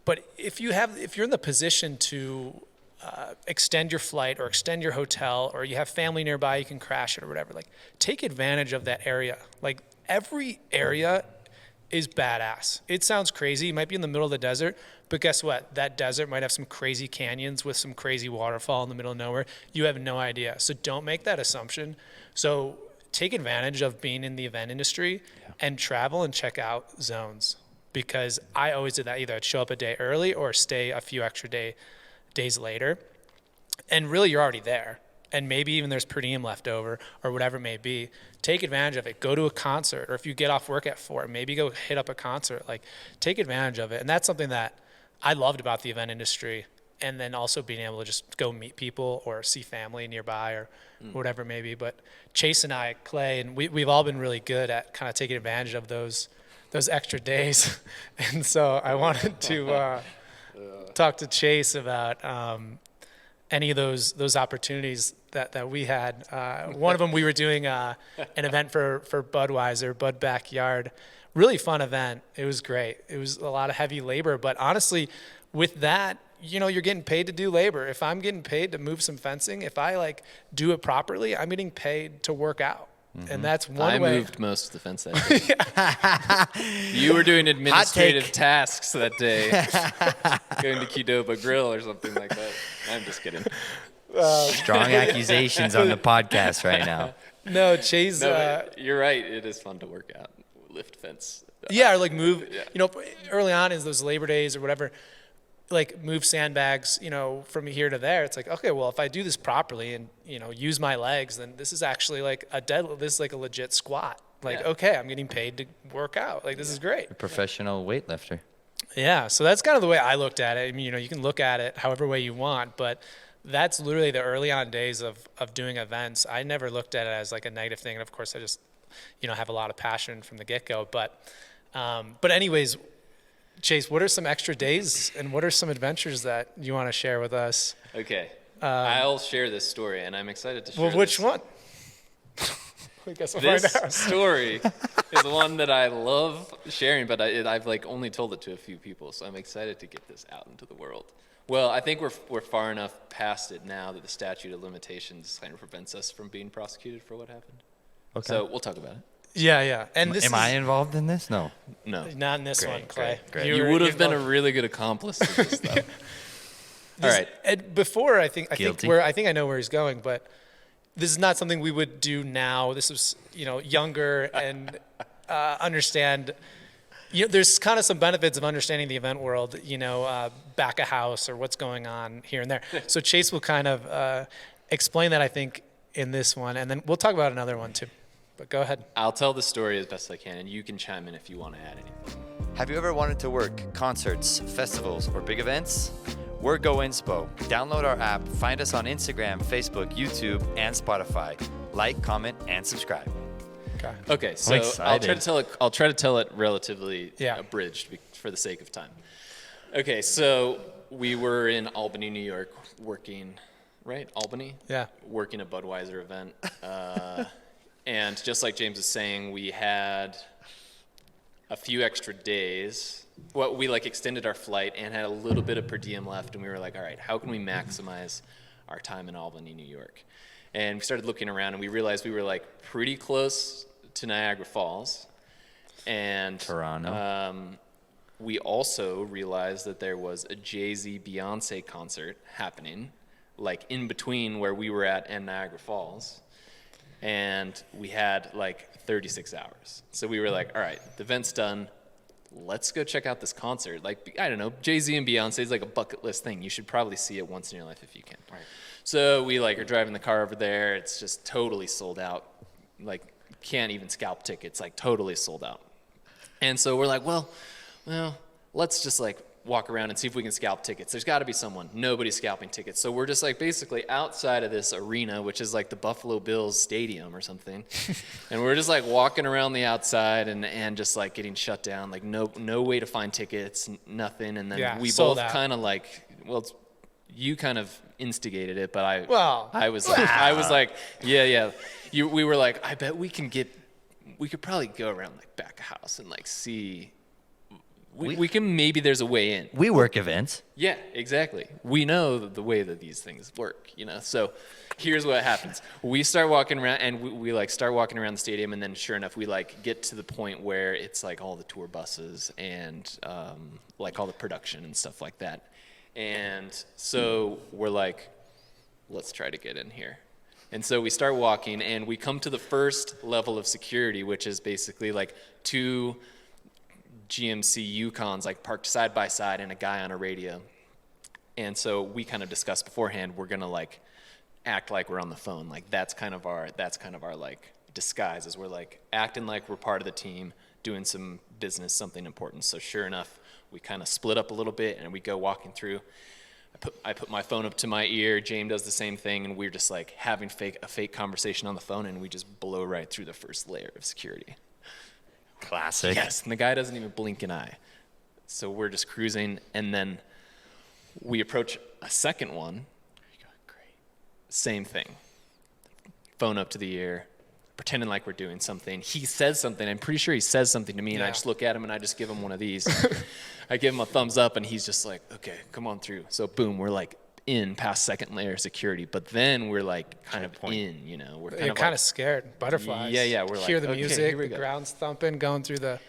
Speaker 3: But if you're in the position to extend your flight or extend your hotel, or you have family nearby, you can crash it or whatever, like take advantage of that area. Like every area is badass. It sounds crazy. You might be in the middle of the desert, but guess what? That desert might have some crazy canyons with some crazy waterfall in the middle of nowhere. You have no idea. So don't make that assumption. So take advantage of being in the event industry and travel and check out zones, because I always did that. Either I'd show up a day early or stay a few extra days later. And really you're already there. And maybe even there's per diem left over or whatever it may be. Take advantage of it. Go to a concert, or if you get off work at 4, maybe go hit up a concert. Like, take advantage of it. And that's something that I loved about the event industry. And then also being able to just go meet people or see family nearby or whatever it may be. But Chase and I, Clay, and we've all been really good at kind of taking advantage of those extra days. And so I wanted to talk to Chase about any of those opportunities that we had. One of them, we were doing an event for Budweiser, Bud Backyard. Really fun event. It was great. It was a lot of heavy labor, but honestly, with that, you're getting paid to do labor. If I'm getting paid to move some fencing, if I do it properly, I'm getting paid to work out. Mm-hmm. And that's one way.
Speaker 4: I moved most of the fence that day. You were doing administrative tasks that day, going to Qdoba Grill or something like that. I'm just kidding.
Speaker 2: Strong accusations on the podcast right now.
Speaker 3: No, Chase.
Speaker 4: You're right. It is fun to work out, lift fence.
Speaker 3: Yeah, or move. Yeah. Early on is those Labor Days or whatever. Move sandbags, from here to there. It's like, okay, well, if I do this properly and, use my legs, then this is actually this is a legit squat. Okay, I'm getting paid to work out. This is great.
Speaker 2: A professional weightlifter.
Speaker 3: Yeah, so that's kind of the way I looked at it. I mean, you can look at it however way you want, but that's literally the early on days of doing events. I never looked at it as a negative thing. And of course I just, have a lot of passion from the get-go. But anyways, Chase, what are some extra days and what are some adventures that you want to share with us?
Speaker 4: Okay. I'll share this story, and I'm excited to share
Speaker 3: Well, which one? I guess we'll find out.
Speaker 4: This story is one that I love sharing, but I've only told it to a few people, so I'm excited to get this out into the world. Well, I think we're far enough past it now that the statute of limitations kind of prevents us from being prosecuted for what happened. Okay. So we'll talk about it.
Speaker 3: Yeah. And this
Speaker 2: Am I involved in this? No.
Speaker 4: No.
Speaker 3: not in this one, Clay.
Speaker 2: great.
Speaker 4: You would have been a really good accomplice to this stuff. All right.
Speaker 3: And before, I think
Speaker 2: Guilty.
Speaker 3: I think I know where he's going, but this is not something we would do now. This was, younger and understand. There's kind of some benefits of understanding the event world, back a house or what's going on here and there. So Chase will kind of explain that, I think, in this one, and then we'll talk about another one too. But go ahead.
Speaker 4: I'll tell the story as best I can, and you can chime in if you want to add anything.
Speaker 2: Have you ever wanted to work concerts, festivals, or big events? We're GoInspo. Download our app, find us on Instagram, Facebook, YouTube, and Spotify. Like, comment, and subscribe.
Speaker 4: Okay, so
Speaker 2: excited.
Speaker 4: I'll try to tell it relatively
Speaker 3: Yeah.
Speaker 4: abridged for the sake of time. Okay, so we were in Albany, New York, working, right? Albany?
Speaker 3: Yeah.
Speaker 4: Working a Budweiser event. And just like James was saying, we had a few extra days. Well, we extended our flight and had a little bit of per diem left, and we were like, all right, how can we maximize our time in Albany, New York? And we started looking around, and we realized we were pretty close to Niagara Falls. And
Speaker 2: Toronto.
Speaker 4: we also realized that there was a Jay-Z Beyonce concert happening, in between where we were at and Niagara Falls. And we had 36 hours. So we were like, all right, the event's done. Let's go check out this concert. I don't know, Jay-Z and Beyonce is a bucket list thing. You should probably see it once in your life if you can. Right. So we are driving the car over there. It's just totally sold out. Can't even scalp tickets, totally sold out. And so we're like, well, let's just walk around and see if we can scalp tickets. There's got to be someone. Nobody's scalping tickets. So we're just basically outside of this arena, which is the Buffalo Bills stadium or something. And we're just walking around the outside and just getting shut down. No way to find tickets, nothing. And then we both kind of you kind of instigated it, but I was like, yeah. We were like, I bet we could probably go around back of house and see. We can, maybe there's a way in.
Speaker 2: We work events.
Speaker 4: Yeah, exactly. We know the way that these things work, So here's what happens. We start walking around, and we start walking around the stadium, and then sure enough, we get to the point where it's all the tour buses and all the production and stuff like that. And so we're like, let's try to get in here. And so we start walking, and we come to the first level of security, which is basically two GMC Yukons parked side by side and a guy on a radio. And so we kind of discussed beforehand, we're gonna act like we're on the phone. That's kind of our disguise, is we're acting like we're part of the team, doing some business, something important. So sure enough, we kind of split up a little bit and we go walking through. I put my phone up to my ear, James does the same thing, and we're just having a fake conversation on the phone, and we just blow right through the first layer of security.
Speaker 2: Classic.
Speaker 4: Yes, and the guy doesn't even blink an eye. So we're just cruising, and then we approach a second one. Great. Same thing. Phone up to the ear, pretending like we're doing something. He says something. I'm pretty sure he says something to me, and I just look at him, and I just give him one of these. I give him a thumbs up, and he's just like, okay, come on through. So boom, we're in past second layer of security, but then we're kind of in, we're
Speaker 3: kind of scared. Butterflies.
Speaker 4: Yeah. We're
Speaker 3: hear the
Speaker 4: okay,
Speaker 3: music, the ground's thumping, going through the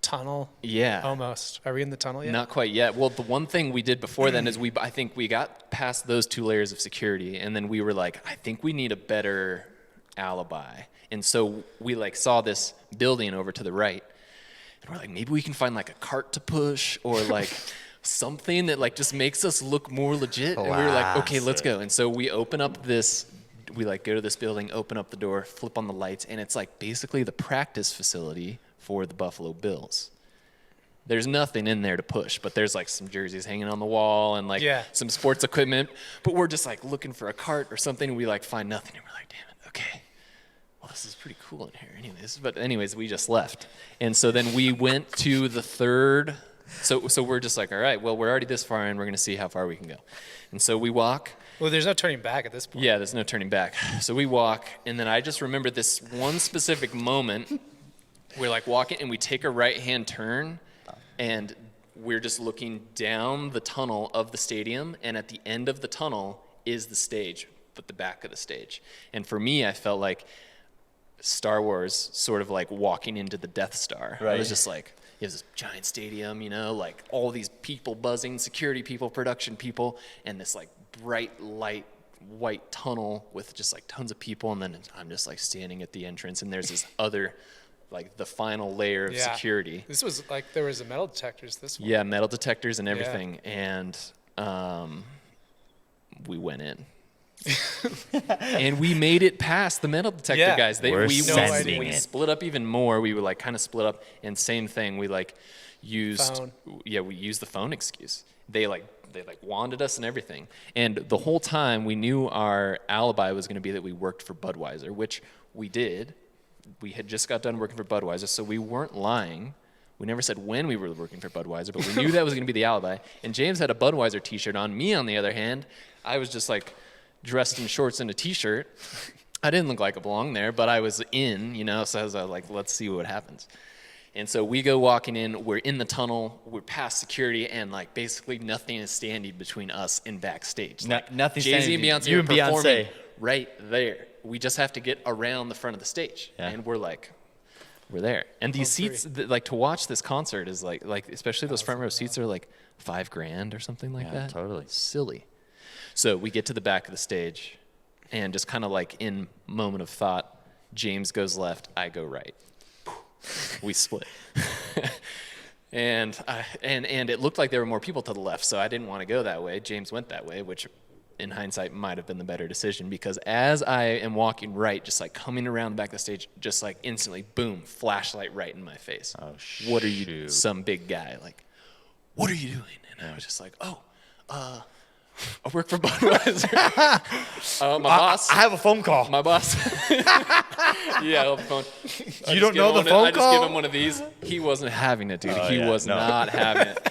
Speaker 3: tunnel.
Speaker 4: Yeah.
Speaker 3: Almost. Are we in the tunnel yet?
Speaker 4: Not quite yet. Well, the one thing we did before then is I think we got past those two layers of security, and then we were like, I think we need a better alibi. And so we saw this building over to the right, and we're like, maybe we can find a cart to push or something that just makes us look more legit. And we were like, okay, let's go. And so we open up this, we go to this building, open up the door, flip on the lights, and it's basically the practice facility for the Buffalo Bills. There's nothing in there to push, but there's some jerseys hanging on the wall and some sports equipment. But we're just looking for a cart or something, and we find nothing, and we're like, damn it, okay. Well, this is pretty cool in here anyways. We just left. And so then we went to the third. So we're just all right, well, we're already this far in, we're going to see how far we can go. And so we walk.
Speaker 3: Well, there's no turning back at this point.
Speaker 4: Yeah, there's no turning back. So we walk, and then I just remember this one specific moment. We're walking, and we take a right-hand turn, and we're just looking down the tunnel of the stadium, and at the end of the tunnel is the stage, but the back of the stage. And for me, I felt Star Wars sort of like walking into the Death Star.
Speaker 2: Right.
Speaker 4: It was just like, it was this giant stadium, you know, like all these people buzzing, security people, production people, and this like bright light white tunnel with just like tons of people. And then I'm just like standing at the entrance, and there's this other, like the final layer of security.
Speaker 3: This was like, there was a metal detectors this one.
Speaker 4: Yeah, metal detectors and everything. And we went in. And we made it past the metal detector guys. We split up even more. We were like kind of split up, and same thing. We like used we used the phone excuse. They wanded us and everything. And the whole time we knew our alibi was going to be that we worked for Budweiser, which we did. We had just got done working for Budweiser, so we weren't lying. We never said when we were working for Budweiser, but we knew that was going to be the alibi. And James had a Budweiser t-shirt on. Me, on the other hand, I was just like dressed in shorts and a t-shirt. I didn't look like I belonged there, but I was in, you know, so I was like, let's see what happens. And so we go walking in, we're in the tunnel, we're past security, and like basically nothing is standing between us and backstage. Like,
Speaker 2: nothing
Speaker 4: Jay-Z
Speaker 2: standing.
Speaker 4: and Beyonce
Speaker 2: You
Speaker 4: are
Speaker 2: and
Speaker 4: performing
Speaker 2: Beyonce.
Speaker 4: right there. We just have to get around the front of the stage, and we're there. And these seats, like to watch this concert is like especially those front row seats are like $5,000 or something like that.
Speaker 2: Totally.
Speaker 4: Silly. So we get to the back of the stage, and just kind of like in moment of thought, James goes left, I go right. We split. And it looked like there were more people to the left, so I didn't want to go that way. James went that way, which in hindsight might have been the better decision, because as I am walking right, just like coming around the back of the stage, just like instantly, boom, flashlight right in my face.
Speaker 2: Oh,
Speaker 4: what are you doing? Some big guy, like, what are you doing? And I was just like, I work for Budweiser. My boss.
Speaker 2: I have a phone call.
Speaker 4: My boss. Yeah, on the phone.
Speaker 2: You don't know the phone
Speaker 4: I just
Speaker 2: call?
Speaker 4: give him one of these. He wasn't having it, dude. He was not having it.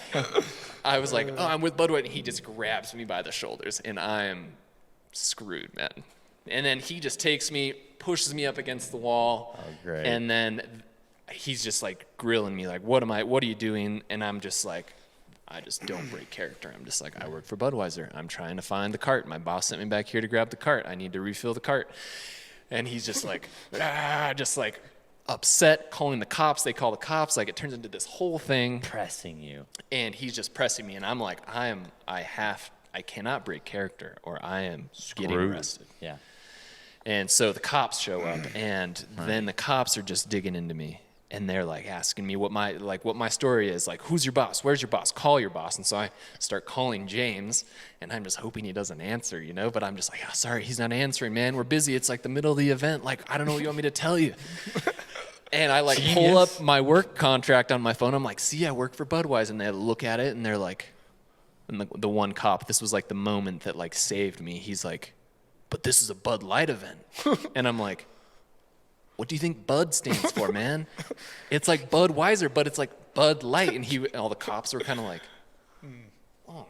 Speaker 4: I was like, I'm with Budweiser. And he just grabs me by the shoulders, and I am screwed, man. And then he just takes me, pushes me up against the wall.
Speaker 2: Oh, great.
Speaker 4: And then he's just like grilling me, like, what are you doing? And I'm just like, I just don't break character. I'm just like, I work for Budweiser. I'm trying to find the cart. My boss sent me back here to grab the cart. I need to refill the cart. And he's just like, just like upset, calling the cops. They call the cops. Like, it turns into this whole thing.
Speaker 2: Pressing you.
Speaker 4: And he's just pressing me. And I'm like, I cannot break character, or I am getting arrested.
Speaker 2: Yeah.
Speaker 4: And so the cops show up, and then the cops are just digging into me. And they're like asking me what my story is, like, who's your boss? Where's your boss? Call your boss. And so I start calling James, and I'm just hoping he doesn't answer, you know, but I'm just like, oh, sorry, he's not answering, man. We're busy. It's like the middle of the event. Like, I don't know what you want me to tell you. And I like pull up my work contract on my phone. I'm like, see, I work for Budweiser. And they look at it, and they're like, and the one cop, this was like the moment that like saved me. He's like, but this is a Bud Light event. And I'm like, what do you think Bud stands for, man? It's like Budweiser, but it's like Bud Light. And all the cops were kind of like, oh,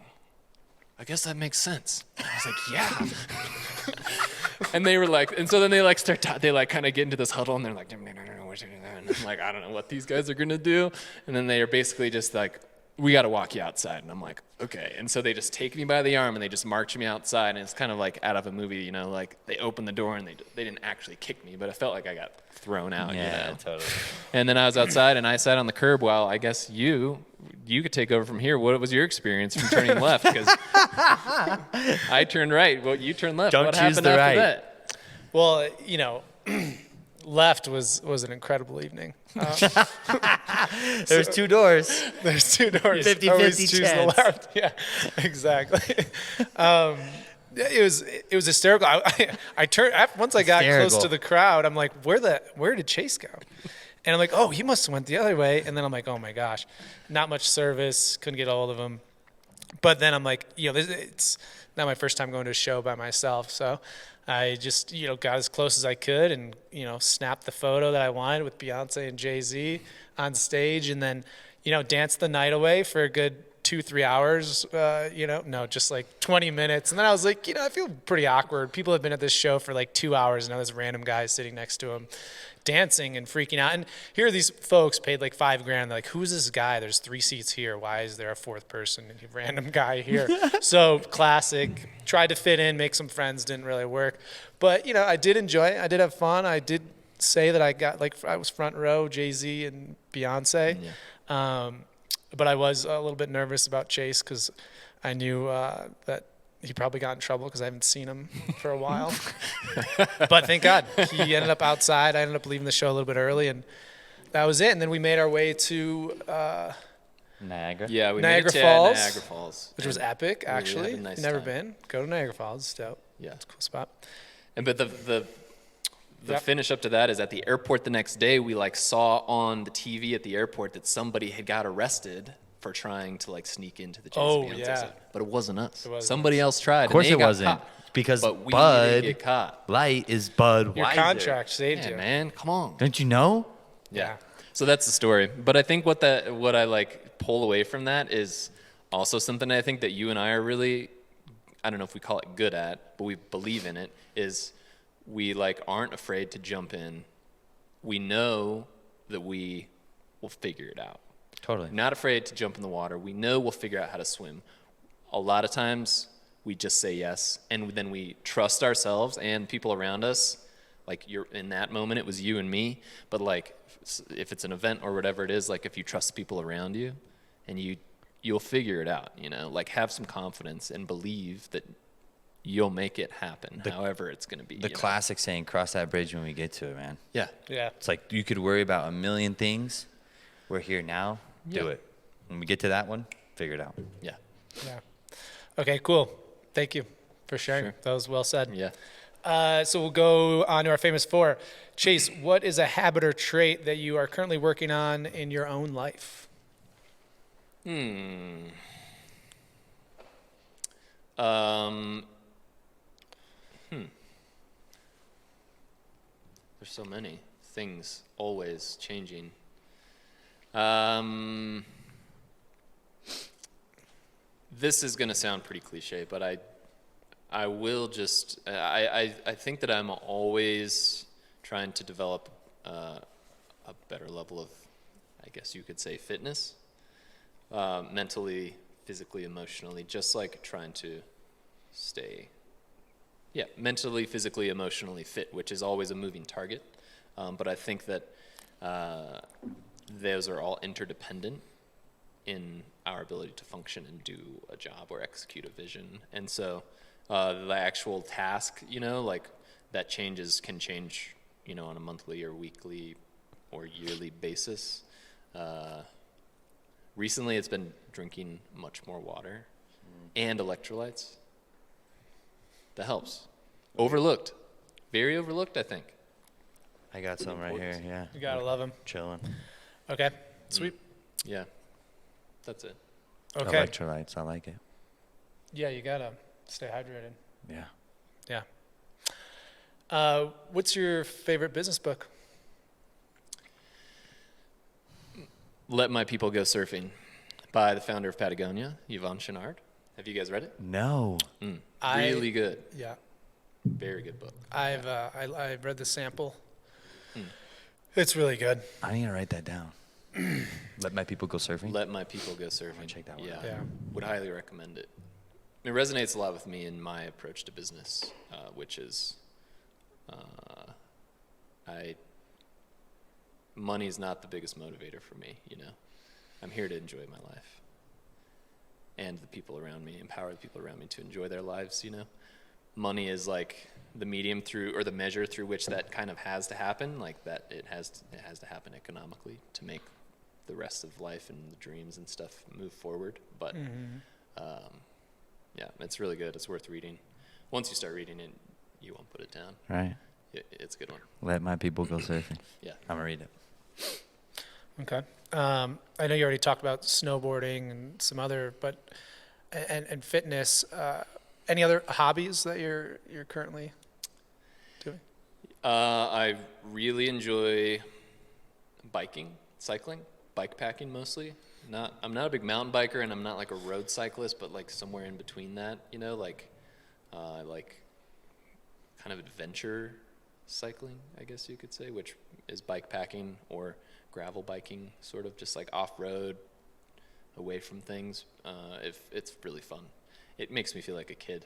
Speaker 4: I guess that makes sense. And I was like, yeah. And they were like, and so then they like they like kind of get into this huddle, and they're like, and I'm like, I don't know what these guys are going to do. And then they are basically just like, we got to walk you outside. And I'm like, okay. And so they just take me by the arm, and they just march me outside. And it's kind of like out of a movie, you know, like they open the door, and they didn't actually kick me, but I felt like I got thrown out.
Speaker 2: Yeah,
Speaker 4: you know?
Speaker 2: totally.
Speaker 4: And then I was outside, and I sat on the curb while I guess you could take over from here. What was your experience from turning left? Because I turned right. Well, you turned left.
Speaker 2: Don't
Speaker 4: what
Speaker 2: choose
Speaker 4: happened
Speaker 2: the
Speaker 4: after
Speaker 2: right.
Speaker 4: that?
Speaker 3: Well, you know, left was an incredible evening.
Speaker 2: There's two doors.
Speaker 3: There's two doors.
Speaker 2: 50-50
Speaker 3: Always choose
Speaker 2: chance.
Speaker 3: the left. Yeah, exactly. It was hysterical. I turned once I got close to the crowd. I'm like, where did Chase go? And I'm like, oh, he must have went the other way. And then I'm like, oh my gosh, not much service. Couldn't get a hold of him. But then I'm like, you know, it's not my first time going to a show by myself, so I just, you know, got as close as I could and, you know, snapped the photo that I wanted with Beyonce and Jay-Z on stage, and then, you know, danced the night away for a good 2-3 hours, just like 20 minutes. And then I was like, you know, I feel pretty awkward. People have been at this show for like 2 hours, and now this random guy is sitting next to him dancing and freaking out. And here are these folks paid like $5,000. They're like, who's this guy? There's 3 seats here. Why is there a 4th person? A random guy here. So classic. Tried to fit in, make some friends, didn't really work. But, you know, I did enjoy it. I did have fun. I did say that I was front row, Jay-Z and Beyonce.
Speaker 4: Yeah.
Speaker 3: But I was a little bit nervous about Chase because I knew that he probably got in trouble because I haven't seen him for a while. But thank God he ended up outside. I ended up leaving the show a little bit early, and that was it. And then we made our way to
Speaker 2: Niagara.
Speaker 4: Yeah, we
Speaker 3: Niagara
Speaker 4: made it to
Speaker 3: Falls,
Speaker 4: Niagara Falls,
Speaker 3: which was
Speaker 4: and
Speaker 3: epic,
Speaker 4: we had
Speaker 3: actually.
Speaker 4: a nice
Speaker 3: Never
Speaker 4: time.
Speaker 3: been. Go to Niagara Falls. It's dope.
Speaker 4: Yeah.
Speaker 3: It's a cool spot.
Speaker 4: And but the
Speaker 3: Yep.
Speaker 4: finish up to that is at the airport the next day. We like saw on the TV at the airport that somebody had got arrested for trying to like sneak into the Jay-Z
Speaker 3: Oh,
Speaker 4: Beyonce
Speaker 3: yeah.
Speaker 4: set. But it wasn't us.
Speaker 3: It wasn't
Speaker 4: Somebody else tried.
Speaker 2: Of course
Speaker 4: and they
Speaker 2: it
Speaker 4: got
Speaker 2: wasn't.
Speaker 4: caught.
Speaker 2: Because
Speaker 4: But we
Speaker 2: Bud
Speaker 4: didn't get caught.
Speaker 2: Light is Bud
Speaker 3: Your
Speaker 2: Wiser.
Speaker 3: contract saved
Speaker 4: Yeah,
Speaker 3: you.
Speaker 4: man, come on.
Speaker 2: Don't you know?
Speaker 4: Yeah. So that's the story. But I think what I like pull away from that is also something I think that you and I are really, I don't know if we call it good at, but we believe in it, is we like aren't afraid to jump in. We know that we will figure it out.
Speaker 2: Totally.
Speaker 4: Not afraid to jump in the water. We know we'll figure out how to swim. A lot of times we just say yes, and then we trust ourselves and people around us. Like you're in that moment, it was you and me. But like, if it's an event or whatever it is, like if you trust people around you, and you'll figure it out. You know, like have some confidence and believe that you'll make it happen. However it's going to be.
Speaker 2: The
Speaker 4: you know?
Speaker 2: classic saying, cross that bridge when we get to it, man.
Speaker 4: Yeah.
Speaker 3: Yeah.
Speaker 2: It's like you could worry about a million things. We're here now. Do
Speaker 4: Yeah.
Speaker 2: it. When we get to that one, figure it out.
Speaker 4: Yeah.
Speaker 3: Yeah. Okay, cool. Thank you for sharing.
Speaker 4: Sure.
Speaker 3: That was well said.
Speaker 4: Yeah.
Speaker 3: So we'll go on to our famous four. Chase, what is a habit or trait that you are currently working on in your own life?
Speaker 4: There's so many things always changing. This is going to sound pretty cliche, but I will just, I think that I'm always trying to develop a better level of, I guess you could say, fitness, mentally, physically, emotionally, just like trying to stay, mentally, physically, emotionally fit, which is always a moving target. But I think that those are all interdependent in our ability to function and do a job or execute a vision. And so the actual task, like that can change, on a monthly or weekly or yearly basis. Recently it's been drinking much more water and electrolytes. That helps. Overlooked. Very overlooked, I think.
Speaker 2: I got some right here. Yeah.
Speaker 3: You gotta love him.
Speaker 2: Chilling.
Speaker 3: Okay, sweet.
Speaker 4: Yeah. That's it.
Speaker 3: Okay.
Speaker 2: Electrolytes. I like it.
Speaker 3: Yeah, you gotta stay hydrated.
Speaker 2: Yeah.
Speaker 3: Yeah. What's your favorite business book?
Speaker 4: Let My People Go Surfing by the founder of Patagonia, Yvon Chouinard. Have you guys read it?
Speaker 2: No.
Speaker 4: Really good.
Speaker 3: Yeah.
Speaker 4: Very good book.
Speaker 3: I've read the sample. It's really good.
Speaker 2: I need to write that down. Let my people go surfing.
Speaker 4: Let My People Go Surfing.
Speaker 2: check that one
Speaker 4: Yeah.
Speaker 2: out.
Speaker 3: Yeah.
Speaker 4: Would highly recommend it. It resonates a lot with me in my approach to business, which is money's not the biggest motivator for me, I'm here to enjoy my life. And the people around me, empower the people around me to enjoy their lives, Money is like the medium through, or the measure through which that kind of has to happen, like that it has to happen economically to make the rest of life and the dreams and stuff move forward. But it's really good. It's worth reading. Once you start reading it, you won't put it down.
Speaker 2: Right.
Speaker 4: It's a good one.
Speaker 2: Let my people go surfing.
Speaker 4: Yeah.
Speaker 2: I'm gonna read it.
Speaker 3: Okay. I know you already talked about snowboarding and some other, but and fitness. Any other hobbies that you're currently doing?
Speaker 4: I really enjoy biking, cycling, bike packing mostly. I'm not a big mountain biker, and I'm not like a road cyclist, but like somewhere in between that, like kind of adventure cycling, I guess you could say, which is bike packing or gravel biking, sort of just like off-road, away from things. It's really fun. It makes me feel like a kid,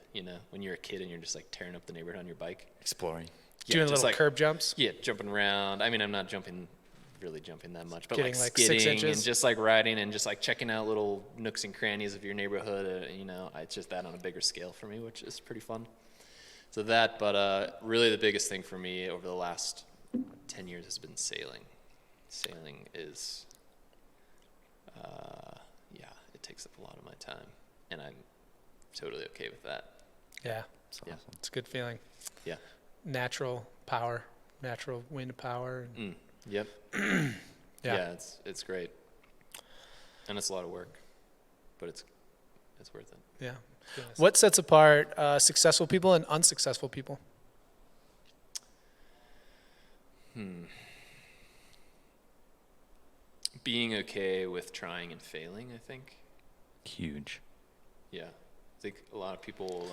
Speaker 4: when you're a kid and you're just like tearing up the neighborhood on your bike.
Speaker 2: Exploring.
Speaker 3: Doing
Speaker 4: just
Speaker 3: little curb jumps.
Speaker 4: Yeah, jumping around. I mean, I'm not really jumping that much, but
Speaker 3: Getting
Speaker 4: like
Speaker 3: like 6
Speaker 4: skidding
Speaker 3: inches.
Speaker 4: and just like riding and just like checking out little nooks and crannies of your neighborhood. It's just that on a bigger scale for me, which is pretty fun. So that, but really the biggest thing for me over the last 10 years has been sailing. Sailing is, it takes up a lot of my time, and I'm totally okay with that.
Speaker 3: Yeah.
Speaker 4: Yeah.
Speaker 3: It's a good feeling.
Speaker 4: Yeah.
Speaker 3: Natural power, natural wind power.
Speaker 4: Yep.
Speaker 3: Yeah.
Speaker 4: It's great, and it's a lot of work, but it's worth it.
Speaker 3: Yeah. What sets apart successful people and unsuccessful people?
Speaker 4: Being okay with trying and failing, I think.
Speaker 2: Huge.
Speaker 4: Yeah. I think a lot of people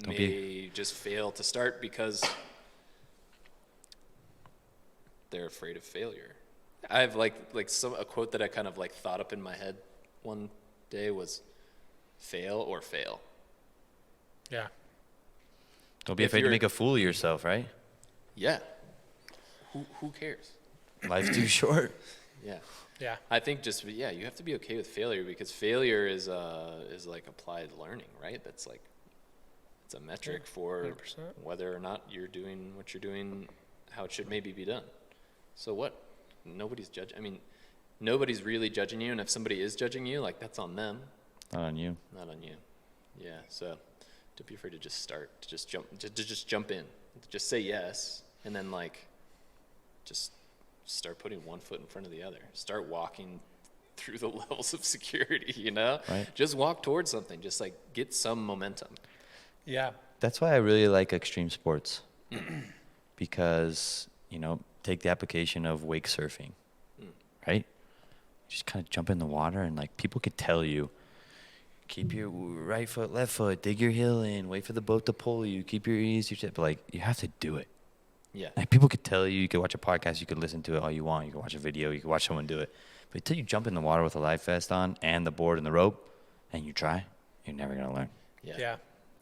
Speaker 4: may just fail to start because they're afraid of failure. I have a quote that I kind of like thought up in my head one day was fail or fail.
Speaker 3: Yeah.
Speaker 2: Don't be
Speaker 4: If
Speaker 2: afraid to
Speaker 4: you're-
Speaker 2: make a fool of yourself, right?
Speaker 4: Yeah. Who cares?
Speaker 2: Life's too short.
Speaker 4: Yeah.
Speaker 3: Yeah.
Speaker 4: I think you have to be okay with failure because failure is like applied learning, right? That's like, it's a metric for
Speaker 3: 100%.
Speaker 4: whether or not you're doing what you're doing, how it should maybe be done. So what? Nobody's nobody's really judging you, and if somebody is judging you, like that's on them.
Speaker 2: Not on you.
Speaker 4: Not on you. Yeah. So don't be afraid to just start, to just jump in, just say yes, and then like, just start putting one foot in front of the other. Start walking through the levels of security,
Speaker 2: Right.
Speaker 4: Just walk towards something. Just like get some momentum.
Speaker 3: Yeah.
Speaker 2: That's why I really like extreme sports. Because, take the application of wake surfing, right? Just kind of jump in the water and like people could tell you, keep your right foot, left foot, dig your heel in, wait for the boat to pull you, keep your ears, but like you have to do it.
Speaker 4: Yeah.
Speaker 2: Like people could tell you could watch a podcast, you could listen to it all you want, you could watch a video, you could watch someone do it. But until you jump in the water with a life vest on and the board and the rope and you try, you're never going to learn.
Speaker 4: Yeah.
Speaker 3: Yeah.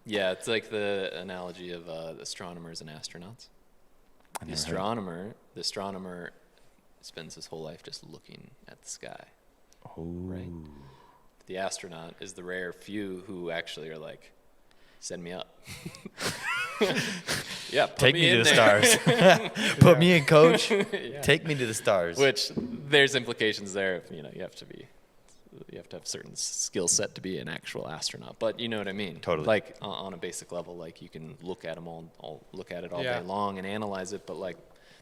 Speaker 4: Yeah. It's like the analogy of astronomers and astronauts. The astronomer spends his whole life just looking at the sky.
Speaker 2: Oh.
Speaker 4: Right. The astronaut is the rare few who actually are like, send me up. Yeah,
Speaker 2: Take me to the stars. Put me in, coach. Take me to the stars.
Speaker 4: Which there's implications there. You have to have a certain skill set to be an actual astronaut. But you know what I mean.
Speaker 2: Totally.
Speaker 4: Like on a basic level, like you can look at them all day long and analyze it. But like,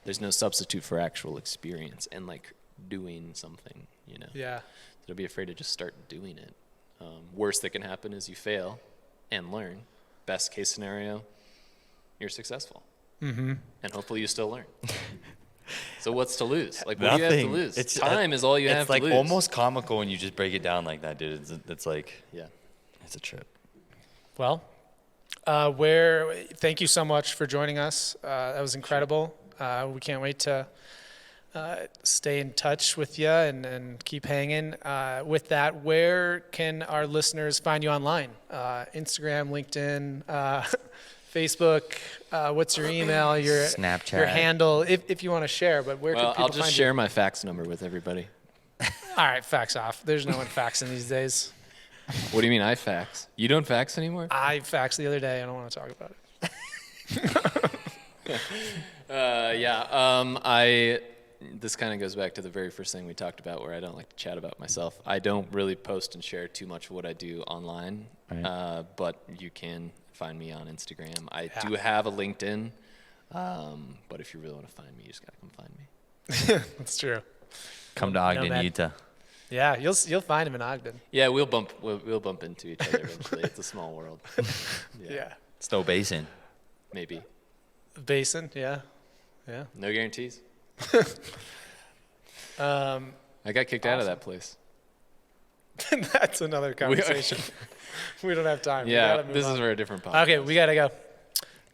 Speaker 4: there's no substitute for actual experience and like doing something.
Speaker 3: Yeah.
Speaker 4: So don't be afraid to just start doing it. Worst that can happen is you fail and learn. Best case scenario, you're successful. Mm-hmm. And hopefully you still learn. So what's to lose? Like, what do you have to lose? Time is all you have to lose.
Speaker 2: It's like almost comical when you just break it down like that, dude. It's like,
Speaker 4: Yeah.
Speaker 2: it's a trip.
Speaker 3: Well, thank you so much for joining us. That was incredible. We can't wait to stay in touch with you and keep hanging. With that, where can our listeners find you online? Instagram, LinkedIn, Facebook. What's your email? Your
Speaker 2: Snapchat.
Speaker 3: Your handle, if you want to share. But where can people
Speaker 4: I'll
Speaker 3: find
Speaker 4: just share my fax number with everybody.
Speaker 3: you? All right, fax off. There's no one faxing these days.
Speaker 4: What do you mean I fax? You don't fax anymore?
Speaker 3: I faxed the other day. I don't want to talk about it.
Speaker 4: This kind of goes back to the very first thing we talked about, where I don't like to chat about myself. I don't really post and share too much of what I do online,
Speaker 2: Right.
Speaker 4: but you can find me on Instagram. I do have a LinkedIn, but if you really want to find me, you just gotta come find me.
Speaker 3: That's true.
Speaker 2: Come to Ogden,
Speaker 3: Nomad.
Speaker 2: Utah.
Speaker 3: Yeah, you'll find him in Ogden.
Speaker 4: Yeah, we'll bump into each other eventually. It's a small world.
Speaker 3: Yeah.
Speaker 2: Snow Basin.
Speaker 4: Maybe.
Speaker 3: Basin. Yeah.
Speaker 4: No guarantees.
Speaker 3: Um,
Speaker 4: I got kicked out of that place.
Speaker 3: That's another conversation. We don't have time. We gotta move
Speaker 4: this
Speaker 3: on.
Speaker 4: is for a different podcast.
Speaker 3: Okay, we gotta go.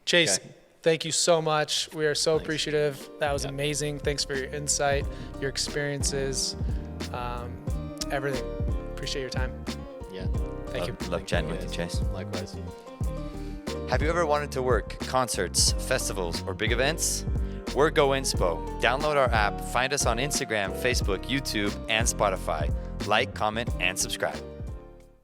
Speaker 3: Chase,
Speaker 4: Okay.
Speaker 3: thank you so much. We are so
Speaker 4: Thanks.
Speaker 3: appreciative. That was
Speaker 4: Yep.
Speaker 3: amazing. Thanks for your insight, your experiences, everything. Appreciate your time.
Speaker 4: Yeah.
Speaker 3: Thank you.
Speaker 2: Love chatting with you, Chase.
Speaker 4: Likewise.
Speaker 2: Have you ever wanted to work concerts, festivals, or big events? We're GoInspo. Download our app, find us on Instagram, Facebook, YouTube, and Spotify. Like, comment, and subscribe.